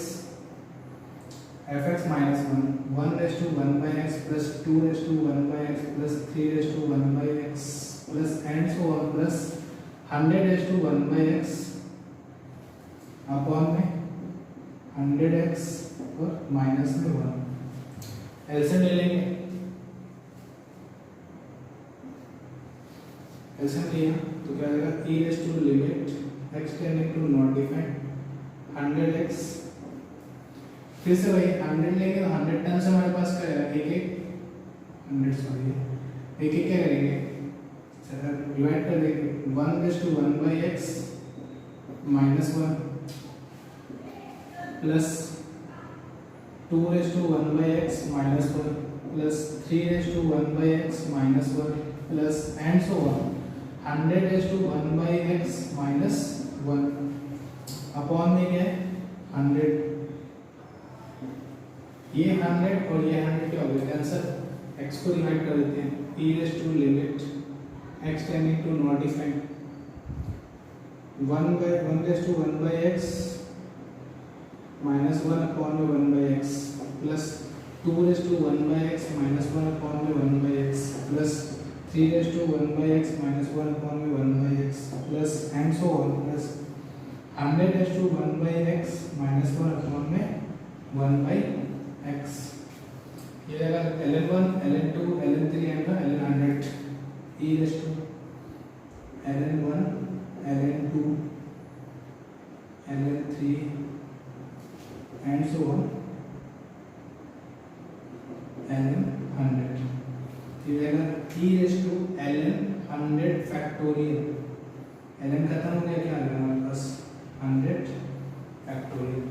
fx minus 1 1 raise to 1 by x plus 2 raise to 1 by x plus 3 raise to 1 by x plus and so on plus 100 raised to 1 by x upon में 100x और माइनस में 1। एलसीएम ले लेंगे, एलसीएम लिया तो क्या आएगा e raised to limit x tending to not defined 100x, फिर से वही 100 लेंगे तो 100 टर्म्स हमारे पास क्या आएगा, एक एक 100 सॉरी एक एक क्या करेंगे डिवाइड कर देंगे 1 raise to 1 by x minus 1 plus 2 raise to 1 by x minus 1 plus 3 raise to 1 by x minus 1 plus and so on 100 raise to 1 by x minus 1 upon में क्या है 100। ये 100 और ये 100 क्या हो गया आंसर, x को डिवाइड कर देते हैं e raise to limit x tending to not defined 1 raised to 1 by x minus 1 upon में 1 by x plus 2 raised to 1 by x minus 1 upon में 1 by x plus 3 raised to 1 by x minus 1 upon में 1 by x plus and so on plus 100 raised to 1 by x minus 1 upon में 1 by x। ये रहेगा ln1 ln2 ln3 and ln100 e raised to ln1 ln2 ln3 and so on ln100। ये रहेगा e raised to ln100 factorial, ln खत्म हो गया, क्या आ गया हमारे पास 100 फैक्टोरियल।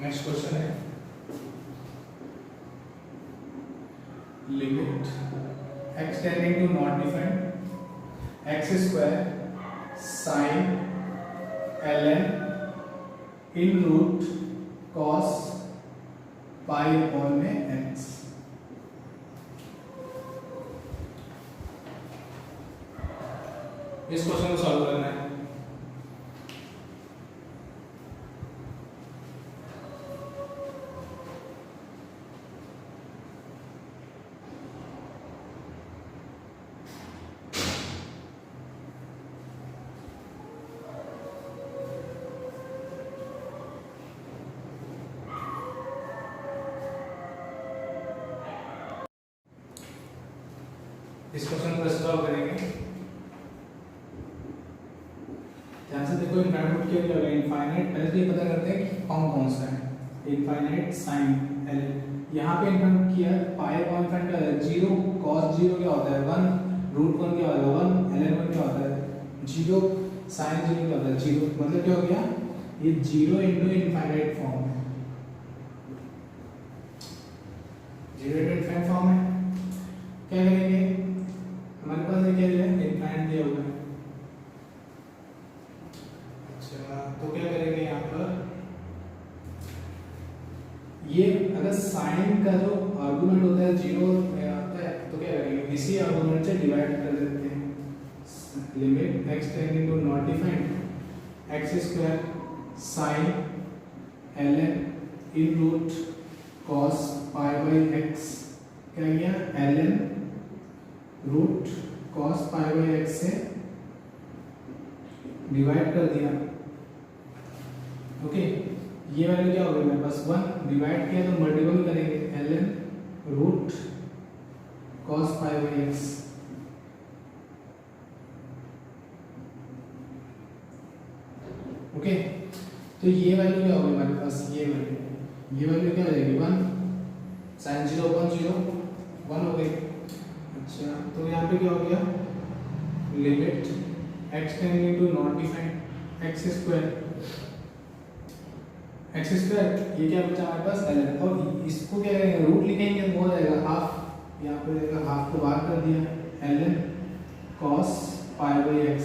नेक्स्ट क्वेश्चन है limit x tending to not defined x square sine ln in root cos pi upon में x। इस क्वेश्चन को सॉल्व करना है। इस क्वेश्चन को सॉल्व करेंगे। ध्यान से देखो, इनफाइनाइट क्या क्या है, इनफाइनाइट पहले तो ये पता करते हैं कि फॉर्म कौन सा है। इनफाइनाइट साइन एल, यहाँ पे इनफाइनाइट किया पाई अपॉन इनफाइनाइट क्या है, 0 cos 0 क्या होता है 1, रूट 1 क्या होता है 1, ln 1 क्या होता है 0, sin 0 क्या होता है 0। मतलब क्या हो गया, ये 0 इनटू इनफाइनाइट फॉर्म है, 0 इनटू इनफाइनाइट फॉर्म है। क्या करेंगे, हमारे पास ये क्या है, इनफाइनाइट दिया हुआ है। अच्छा, तो क्या करेंगे यहाँ पर, ये अगर साइन का जो आर्गुमेंट होता है 0 में आता है, तो क्या करेंगे, इसी आर्गुमेंट से डिवाइड कर देते हैं। Limit x tending to not defined x square sine ln in root cos pi by x, क्या गया ln root cos pi by x से डिवाइड कर दिया। ओके, ये वैल्यू क्या होगी मेरे पास 1, डिवाइड किया तो मल्टीपल करेंगे ln root cos pi by x। Okay, तो ये वैल्यू क्या होगी हमारे पास, ये वैल्यू क्या हो जाएगी 1, sin 0 upon 0 1 हो गई। अच्छा, तो यहाँ पे क्या हो गया, limit x tending to not defined x square, ये क्या बचा हमारे पास ln, और इसको क्या करेंगे रूट लिखेंगे तो हो जाएगा हाफ, यहाँ पे जाएगा हाफ को बाहर कर दिया ln cos pi by x।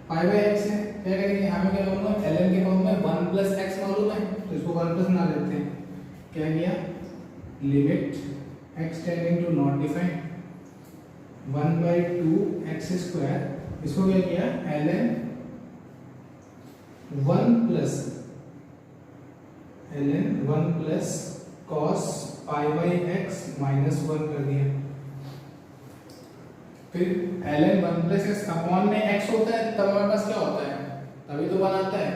Pi by x है, क्या करेंगे हमें क्या मालूम है, ln के फॉर्म में 1 प्लस x मालूम है, तो इसको 1 प्लस ना लेते हैं। क्या किया, limit x tending to not defined 1/2 x square, इसको क्या किया ln 1 plus cos pi by x minus 1 कर दिया। फिर ln 1 प्लस x अपॉन में x होता है, तब हमारे पास क्या होता है, तभी तो 1 आता है,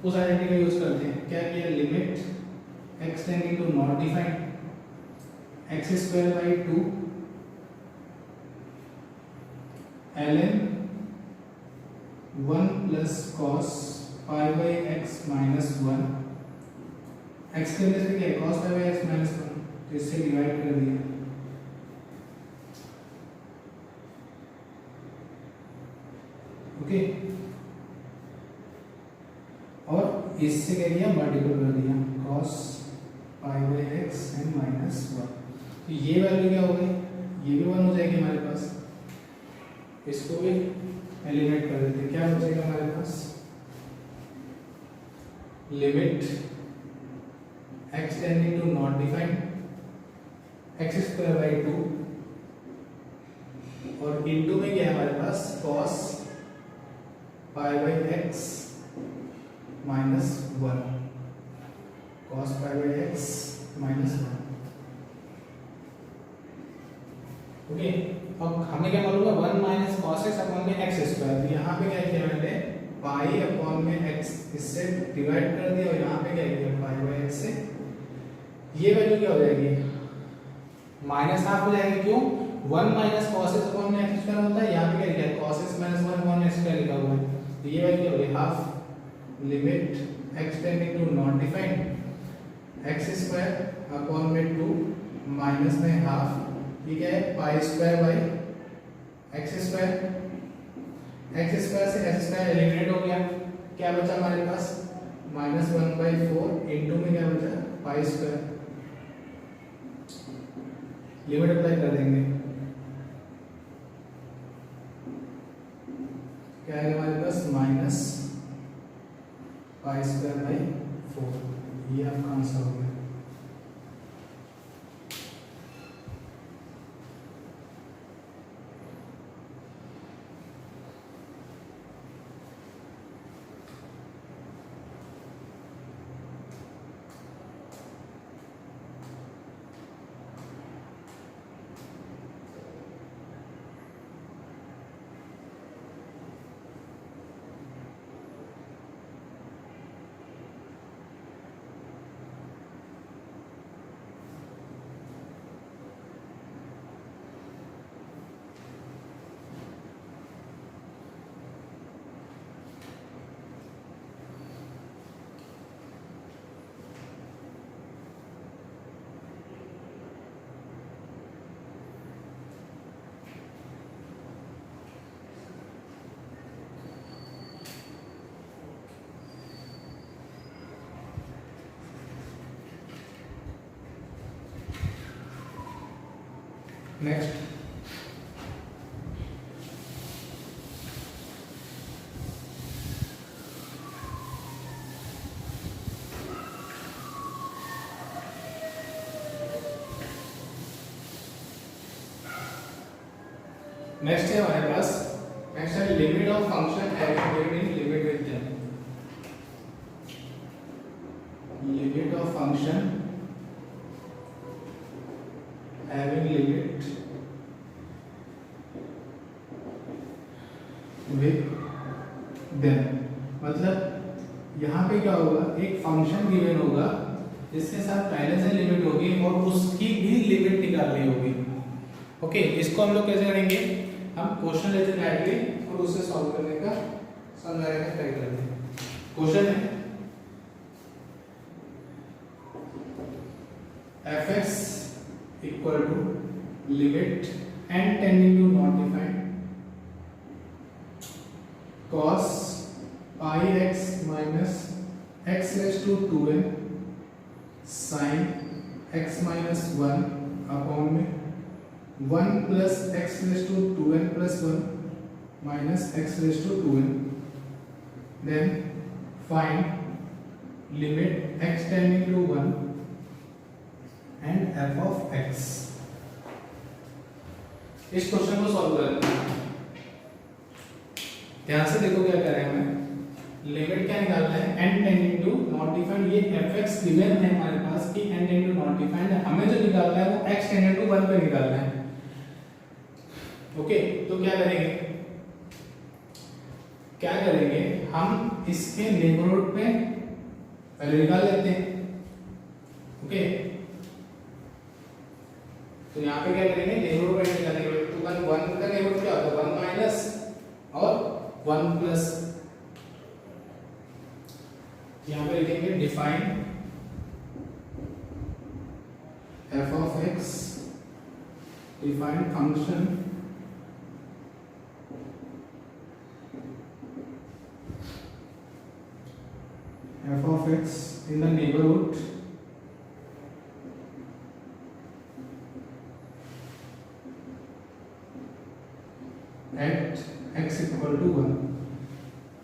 उस आइडेंटिटी का यूज करते हैं। क्या किया, limit x tending to not defined x square by 2 ln 1 plus cos pi by x minus 1, x के वजह से क्या है cos pi by x minus 1, तो इससे डिवाइड कर दिया। ओके, और इससे क्या किया मल्टीपल कर दिया cos pi by x and minus 1, तो ये वैल्यू क्या हो गई, ये भी 1 हो जाएगी हमारे पास, इसको भी एलिमिनेट कर देते हैं। क्या हो जाएगा हमारे पास, limit x tending to not defined x square by 2, और इनटू में क्या है हमारे पास cos pi by x minus 1, cos pi by x minus 1। Okay, अब हमें क्या मालूम है 1 माइनस cos x अपॉन में x स्क्वायर, तो यहाँ पे क्या किया मैंने पाई अपॉन में x, इससे डिवाइड कर दिया, और यहाँ पे क्या किया पाई बाई x से, ये वैल्यू क्या हो जाएगी माइनस हाफ हो जाएगी। क्यों, 1 माइनस cos x अपॉन में x स्क्वायर होता है, यहाँ पे क्या लिखा है cos x minus 1 upon x square लिखा हुआ है, तो ये वैल्यू क्या हो गई half. Limit x tending to not defined x square upon में 2 माइनस में हाफ, ठीक है pi square by x square, x square से x स्क्वायर एलिमिनेट हो गया, क्या बचा हमारे पास -1/4 इंटू में क्या बचा पाई स्क्वायर, लिमिट अप्लाई कर देंगे, क्या है हमारे पास -π²/4, ये आपका आंसर हो गया। नेक्स्ट नेक्स्ट है हमारे पास, नेक्स्ट है limit of function having limit with them, limit of function having limit with them, मतलब यहाँ पे क्या होगा, एक फंक्शन गिवन होगा जिसके साथ पहले से लिमिट होगी और उसकी भी लिमिट निकालनी होगी। ओके, इसको हम लोग कैसे करेंगे, हम क्वेश्चन लेते हैं डायरेक्टली और उससे सॉल्व करने का समझाने का ट्राई करते हैं। क्वेश्चन है fx equal to limit n tending to not defined cos pi x minus x raised to 2n sin x minus 1 upon में 1 plus x raised to 2n plus 1 minus x raised to 2n, then find limit x tending to 1 and f of x। इस क्वेश्चन को सॉल्व करना है, ध्यान से देखो क्या कर रहे हैं हमें, लिमिट क्या निकालना है n tending to not defined, ये fx गिवन है हमारे पास कि n tending to not defined है, हमें जो निकालना है वो x टेंडिंग टू 1 पे निकालना है। ओके, तो क्या करेंगे हम इसके नेबरहुड पे पहले निकाल लेते हैं। ओके, तो यहाँ पे क्या करेंगे, नेबरहुड पे निकालेंगे, तो 1 का नेबरहुड क्या होता है, 1 माइनस और 1 प्लस, यहाँ पे लिखेंगे define f of x, define function f of x in the neighborhood at x equal to 1।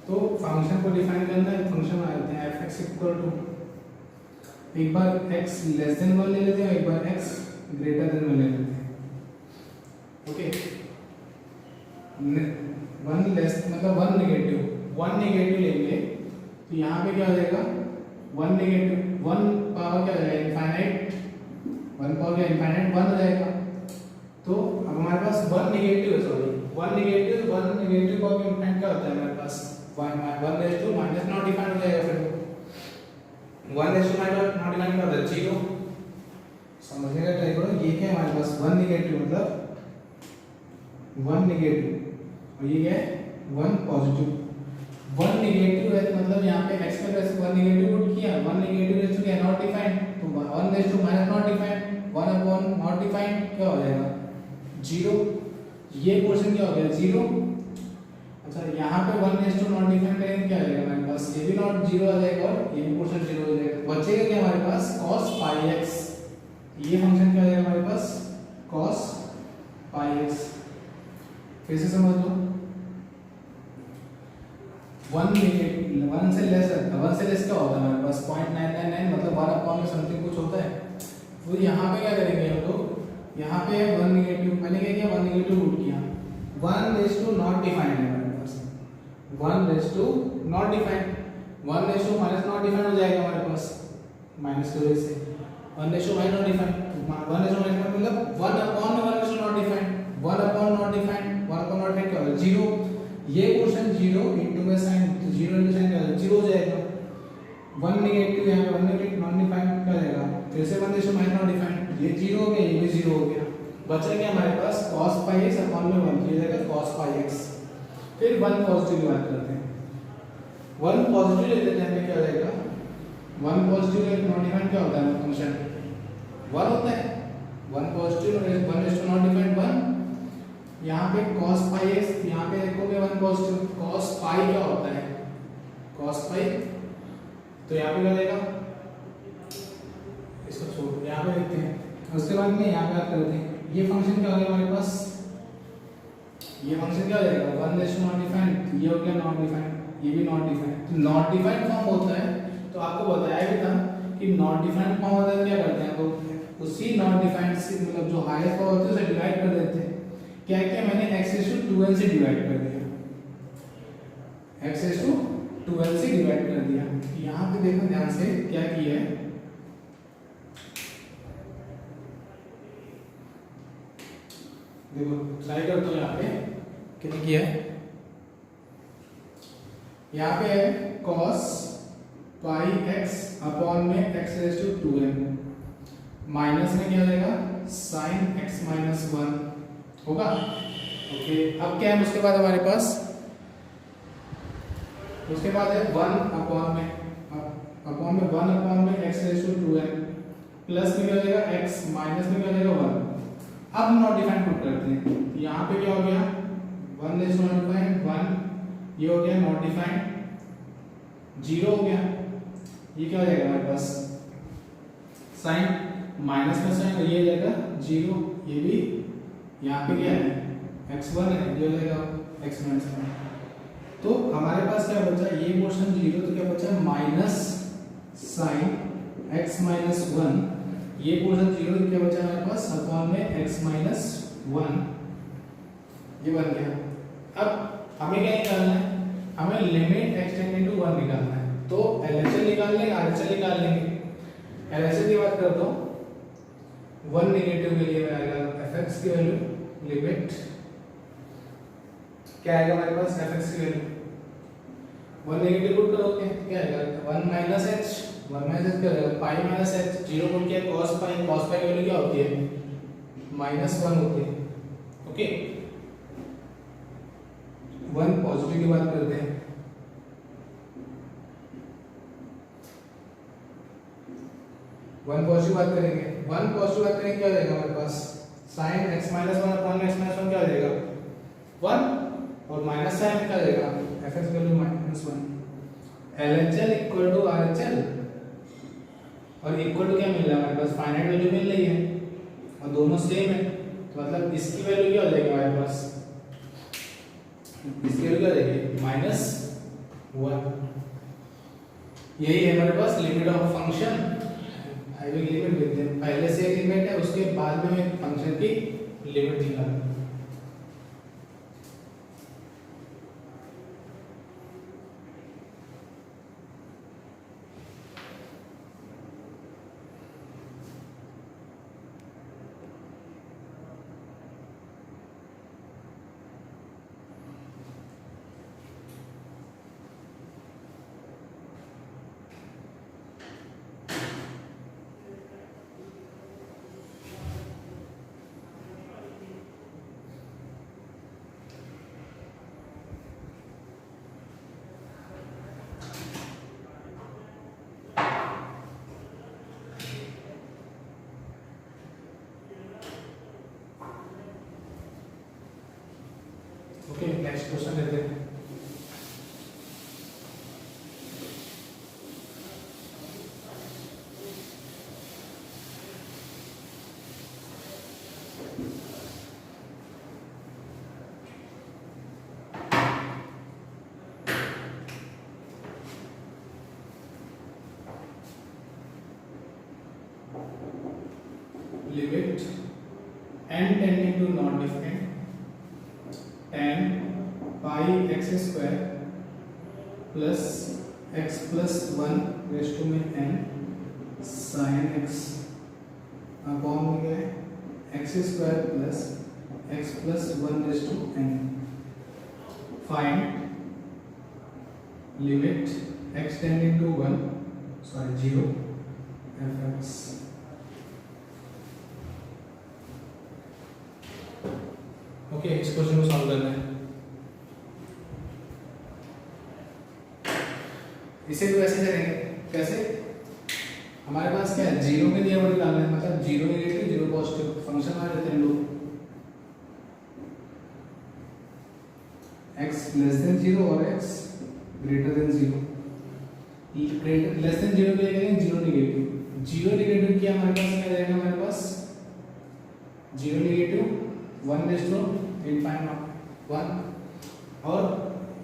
तो फंक्शन को डिफाइन करना है, फंक्शन आ जाते हैं f x इक्वल टू, एक बार x लेस देन 1 ले लेते हैं, एक बार x ग्रेटर देन 1 ले लेते हैं। ओके, 1 लेस मतलब 1 नेगेटिव लेंगे, तो यहाँ पे क्या हो जाएगा, 1 नेगेटिव 1 पावर क्या हो जाएगा इनफाइनाइट, 1 पावर क्या इनफाइनाइट 1 हो जाएगा। तो अब हमारे पास 1 नेगेटिव है, सॉरी 1 नेगेटिव पावर इनफाइनाइट क्या होता है हमारे पास 1 raise to minus not defined हो जाएगा, फिर 1 raise to minus not defined क्या होता है 0। समझने का ट्राई करो, ये क्या है हमारे पास 1 नेगेटिव मतलब 1 नेगेटिव और ये क्या है 1 पॉजिटिव। 1 नेगेटिव है तो मतलब यहाँ पे x का रेज़ 1 नेगेटिव पुट किया, 1 नेगेटिव रेज़ टू क्या नॉट डिफाइंड, तो 1 raise to minus not defined 1 upon not defined क्या हो जाएगा 0। ये पोर्शन क्या हो गया 0 अच्छा यहाँ पे 1 नॉट डिफाइंड करेंगे क्या आ जाएगा हमारे पास, ये भी नॉट जीरो आ जाएगा और ये भी पोर्शन जीरो हो जाएगा। बचेगा क्या हमारे पास cos पाई x, ये फंक्शन क्या आ जाएगा हमारे पास cos पाई x। फिर से समझ लो, 1 से लेस रखता है, 1 से लेस क्या होता है हमारे पास 0.999 मतलब 1 अपॉन में समथिंग कुछ होता है। तो यहाँ पे क्या करेंगे हम लोग, यहाँ पे 1 नेगेटिव, मैंने क्या किया 1 नेगेटिव रूट किया, 1 रेज़ टू नॉट डिफाइंड है हमारे पास, 1 raise to not defined, 1 raise to minus not defined हो जाएगा हमारे पास माइनस की वजह से, 1 raise to minus not defined, 1 raise to minus मतलब 1 अपॉन में 1 raise to not defined, 1 upon not defined, 1 upon not defined क्या होगा जीरो, ये पोर्शन जीरो इनटू में साइन, जीरो इनटू साइन क्या होगा जीरो हो जाएगा, 1 नेगेटिव यहाँ पे 1 नेगेटिव नॉट डिफाइंड क्या हो जाएगा, फिर से 1 raise to minus not defined, ये जीरो हो गया, ये भी जीरो हो गया, बचा क्या हमारे पास cos पाई x अपॉन में 1, ये जाएगा cos पाई x। फिर 1 पॉजिटिव की बात करते हैं, 1 पॉजिटिव ले लेते हैं, हमें क्या हो जाएगा 1 पॉजिटिव एक नॉट डिफाइंड क्या होता है फंक्शन 1 होता है, 1 positive 1 raise to not defined 1, यहाँ पे cos पाई x, यहाँ पे देखोगे 1 पॉजिटिव, cos पाई क्या होता है cos पाई, तो यहाँ पे क्या जाएगा, इसको छोड़ यहाँ पे देखते हैं, उसके बाद में यहाँ पे बात करते हैं, ये फंक्शन क्या हो गया हमारे पास, ये फंक्शन क्या हो जाएगा 1 रेज़ टू नॉट डिफाइंड, ये हो गया नॉट डिफाइंड, ये भी नॉट डिफाइंड, तो नॉट डिफाइंड फॉर्म होता है, तो आपको बताया भी था कि नॉट डिफाइंड फॉर्म होता है क्या करते हैं तो उसी नॉट डिफाइंड से मतलब जो हाईएस्ट पावर होती है उसे डिवाइड कर देते हैं, क्या किया मैंने x रेज़ टू 2n से डिवाइड कर दिया, x रेज़ टू 2n से डिवाइड कर दिया। यहाँ पे देखो ध्यान से क्या किया है, देखो ट्राई कर दो, यहाँ पे कितने किया है, यहाँ पे है cos पाई x अपॉन में x raise to 2n, minus में क्या हो जाएगा sin x माइनस 1 होगा। ओके अब क्या है उसके बाद हमारे पास, उसके बाद है 1 अपॉन में 1 अपॉन में x raise to 2n plus में क्या हो जाएगा x माइनस में क्या हो जाएगा 1। अब नॉट डिफाइंड पुट करते हैं, यहाँ पे क्या हो गया 1 रेज़ टू नॉट डिफाइंड 1, ये हो गया नॉट डिफाइंड, जीरो हो गया, ये क्या हो जाएगा हमारे पास साइन माइनस में साइन, ये हो जाएगा जीरो, ये भी यहाँ पे क्या है x1 है, ये हो जाएगा x माइनस 1, तो हमारे पास क्या बचा ये पोर्शन जीरो, तो क्या बचा माइनस साइन x माइनस 1, ये पोर्शन जीरो, क्या बचा हमारे पास अपॉन में x माइनस 1, ये बन गया। अब हमें क्या निकालना है, हमें लिमिट एक्सटेंडिंग टू 1 निकालना है, तो LHS निकाल लेंगे RHS निकाल लेंगे। LHS की बात करता हूँ, 1 नेगेटिव के लिए आएगा fx की वैल्यू, लिमिट क्या आएगा हमारे पास fx की वैल्यू, 1 नेगेटिव पुट करोगे क्या आएगा 1 माइनस h, 1 माइनस क्या होगा pi minus h, zero put किया cos पाई की वैल्यू क्या होती है -1 होती है। ओके 1 पॉजिटिव की बात करते हैं, वन पॉजिटिव बात करेंगे, क्या हो जाएगा हमारे पास sin x minus 1 upon x minus 1 क्या हो जाएगा 1, और माइनस साइन क्या हो जाएगा fx value -1, LHL equal to RHL, और इक्वल टू क्या मिल रहा है हमारे पास फाइनाइट वैल्यू मिल रही है और दोनों सेम है, तो मतलब इसकी वैल्यू क्या हो जाएगी हमारे पास, इसकी वैल्यू क्या हो जाएगी -1, यही है हमारे पास limit of function. I will limit with them, पहले से एक लिमिट है उसके बाद में फंक्शन की लिमिट निकालना। ओके नेक्स्ट क्वेश्चन लेते हैं। Tending to not defined tan pi x square plus x plus 1 raise to में n साइन एक्स अपॉन में क्या है x square plus x plus 1 raise to n। Find limit x tending to 0 fx। Okay, इस क्वेश्चन को सॉल्व करना है। इसे भी वैसे करेंगे, कैसे? हमारे पास क्या है, जीरो के लिए निकालना है, मतलब zero negative zero positive function आ जाते हैं लोग। x लेस देन जीरो और x greater than zero. Less than zero के लिए करेंगे जीरो नेगेटिव। जीरो नेगेटिव क्या हमारे पास क्या रहेगा, हमारे पास zero negative 1 raise to infinite 1, और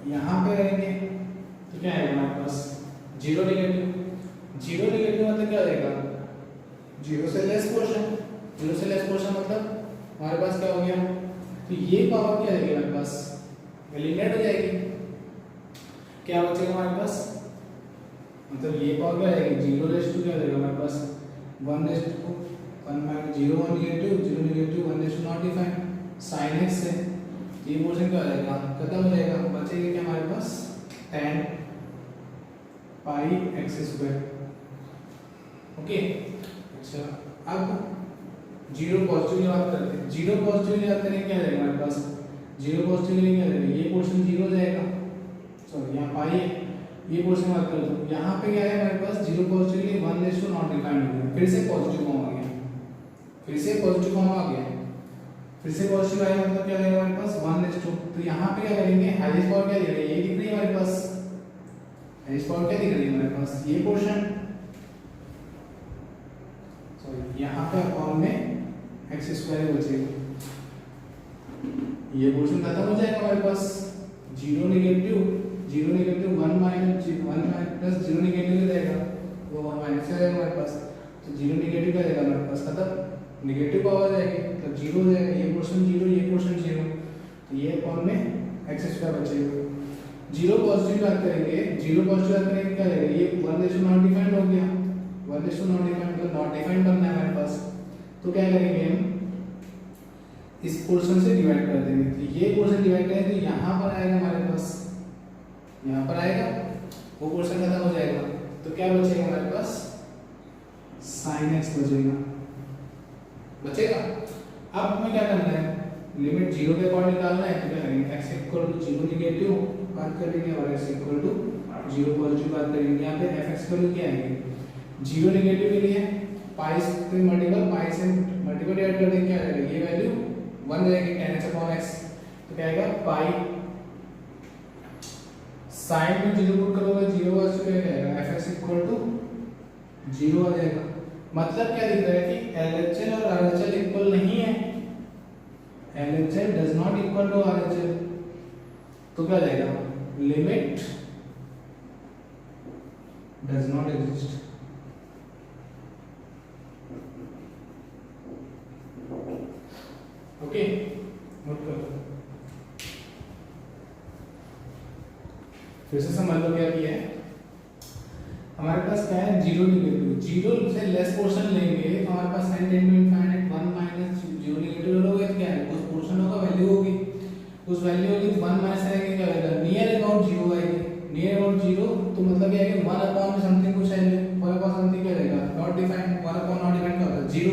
यहाँ पे रहेंगे तो क्या आएगा हमारे पास जीरो नेगेटिव। जीरो नेगेटिव मतलब क्या रहेगा, जीरो से लेस पोर्शन। जीरो से लेस पोर्शन मतलब हमारे पास क्या हो गया, तो ये पावर क्या आएगी हमारे पास, एलिमिनेट हो जाएगी। क्या बचेगा हमारे पास, मतलब ये पावर क्या आएगी, जीरो रेज टू क्या रहेगा हमारे पास 1 raise to 1 minus zero 1 negative zero negative 1 raise to not defined sine x से ये पोर्शन क्या हो जाएगा, खत्म हो जाएगा। बचेगा क्या हमारे पास tan pi x square. Okay, अच्छा अब जीरो पॉजिटिव की बात करते हैं। जीरो पॉजिटिव की बात करें क्या रहेगा हमारे पास, जीरो पॉजिटिव के लिए क्या रहेगा, ये पोर्शन जीरो हो जाएगा। सॉरी, यहाँ पाई ये पोर्शन बात कर दो, यहाँ पे क्या है हमारे पास जीरो पॉजिटिव के लिए 1 रेज टू नॉट डिफाइंड हो गया, फिर से पॉजिटिव फॉर्म आ गया, फिर से पॉजिटिव फॉर्म आ गया, फिर से पॉजिटिव आएगा, मतलब क्या रहेगा हमारे पास 1 रेज टू। तो यहाँ पे क्या करेंगे, हाईएस्ट पावर क्या दिख रही है, ये दिख रही है हमारे पास, हाईएस्ट पावर क्या दिख रही है हमारे पास, ये पोर्शन। सॉरी, यहाँ पे अपॉन में एक्स स्क्वायर बचेगा, ये पोर्शन खत्म हो जाएगा हमारे पास। Zero negative 1 minus 1 plus zero negative हो जाएगा, वो 1 माइनस हो जाएगा हमारे पास। तो जीरो नेगेटिव क्या जाएगा हमारे पास, खत्म, नेगेटिव पावर आ जाएगी, तो जीरो हो जाएगा, ये पोर्शन जीरो ये पोर्शन जीरो, तो ये अपॉन में एक्स स्क्वायर बचेगा। जीरो पॉजिटिव बात करेंगे, जीरो पॉजिटिव बात करेंगे क्या रहेगा, ये 1 रेज टू नॉट डिफाइंड हो गया, 1 रेज टू नॉट डिफाइंड मतलब नॉट डिफाइंड बनना है हमारे पास। तो क्या करेंगे हम, इस पोर्शन से डिवाइड कर देंगे, तो ये पोर्शन डिवाइड करेंगे तो यहाँ पर आएगा हमारे पास, यहाँ पर आएगा, वो पोर्शन खत्म हो जाएगा, तो क्या बचेगा हमारे पास sin x बचेगा। अब हमें क्या करना है, लिमिट जीरो के अकॉर्डिंग निकालना है, तो क्या करेंगे, x equal to zero negative बात करेंगे और x equal to zero positive बात करेंगे। यहाँ पे fx की वैल्यू क्या आएगी, जीरो नेगेटिव के लिए पाई से मल्टीपल डिवाइड कर देंगे, क्या आएगा, ये वैल्यू 1 रहेगी tan h अपॉन x, तो क्या आएगा पाई साइन में जीरो पुट करोगे जीरो आ जाएगा, fx इक्वल टू जीरो आ जाएगा। मतलब क्या दिख रहा है कि LHL और RHL इक्वल नहीं है, LHL does not equal to RHL, तो क्या जाएगा, limit does not exist. Okay, note करो, फिर से समझ लो क्या किया है। हमारे पास क्या है, जीरो नेगेटिव, जीरो से लेस पोर्शन लेंगे तो हमारे पास sin tend to infinite 1 minus zero negative लोगे तो क्या है, उस पोर्शन होगा वैल्यू होगी, उस वैल्यू होगी 1 माइनस आएगा, क्या होगा, नियर अबाउट जीरो आएगी, नियर अबाउट जीरो, तो मतलब क्या है कि 1 अपॉन में समथिंग कुछ है, 1 अपॉन समथिंग क्या रहेगा, not defined, 1 upon not defined क्या होता है, जीरो,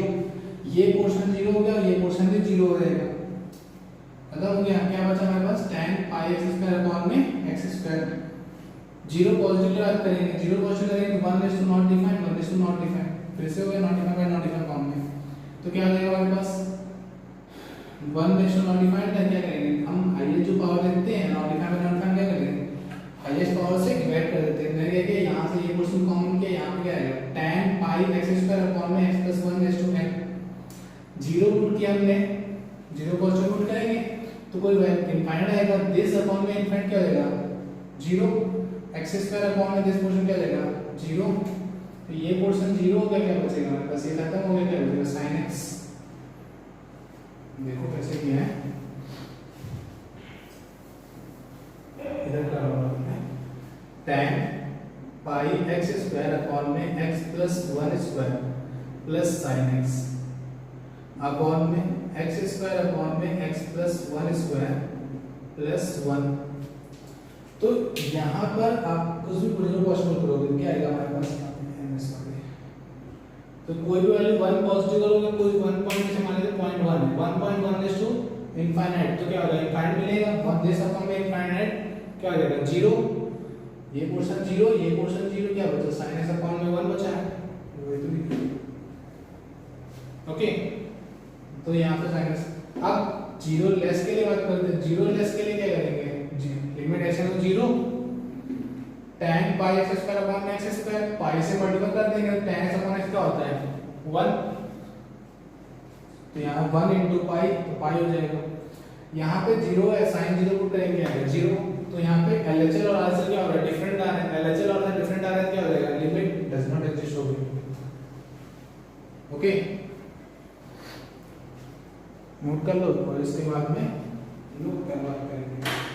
ये पोर्शन जीरो हो गया, ये पोर्शन भी जीरो हो जाएगा, खत्म हो गया। क्या बचा हमारे पास tan pi x square upon में x स्क्वायर। जीरो पॉजिटिव की बात करेंगे, जीरो पॉजिटिव करेंगे तो 1 raise to not defined, 1 raise to not defined, फिर से हो गया not defined by not defined form में, तो क्या हो जाएगा हमारे पास 1 रेज टू नॉट डिफाइंड है, क्या करेंगे हम हाईएस्ट जो पावर देखते हैं not defined by not defined क्या करेंगे, हाईएस्ट पावर से डिवाइड कर देते हैं। मैंने क्या किया, यहाँ से ये पोर्शन कॉमन किया, यहाँ पे क्या आएगा tan pi x square upon में x plus 1 raise to n, zero put किया हमने, जीरो पॉजिटिव पुट करेंगे तो कोई इनफाइनाइट आएगा, दिस अपॉन में इनफाइनाइट क्या आएगा जीरो, x स्क्वायर अपॉन में दिस पोर्शन क्या आएगा जीरो, तो ये पोर्शन जीरो हो गया, क्या बचेगा हमारे पास, ये खत्म हो गया, क्या बचेगा sin x। देखो कैसे किया है, इधर कर रहा हूँ मैं, tan pi x square upon में x plus one square plus sign x upon में एक्स स्क्वायर अपॉन में x plus one square plus one. तो यहाँ पर आप कुछ भी पूरे पॉसिबल करोगे क्या आएगा हमारे पास, तो कोई भी वैल्यू वन पॉजिटिव करोगे, कोई वन पॉइंट से मान लीजिए 0.1 है, 1.1 रेज़ टू इनफाइनाइट, तो क्या होगा इनफाइनाइट मिलेगा, 1 देश अपॉन में इनफाइनाइट क्या हो जाएगा 0, ये पोर्शन 0, ये पोर्शन 0, क्या बचा sin x अपॉन में 1 बचा है, वही तो लिखा। ओके, तो यहाँ पे sin x, अब 0 लेस के लिए बात करते हैं, 0 लेस के लिए क्या करेंगे, लिमिट x है तो 0, tan pi x square upon में x स्क्वायर, पाई से मल्टीप्लाई कर देंगे तो tan x अपॉन x क्या होता है 1, तो यहाँ 1 into पाई, तो पाई हो जाएगा, यहाँ पे 0 है, sin 0 पुट करेंगे क्या है 0, तो यहाँ पे LHL और RHL क्या हो रहा है डिफरेंट आ रहा है, LHL और डिफरेंट आ रहा है, क्या हो जाएगा लिमिट डज नॉट एग्जिस्ट होगी। ओके, नोट कर लो और इसके बाद में लोग क्या बात करेंगे।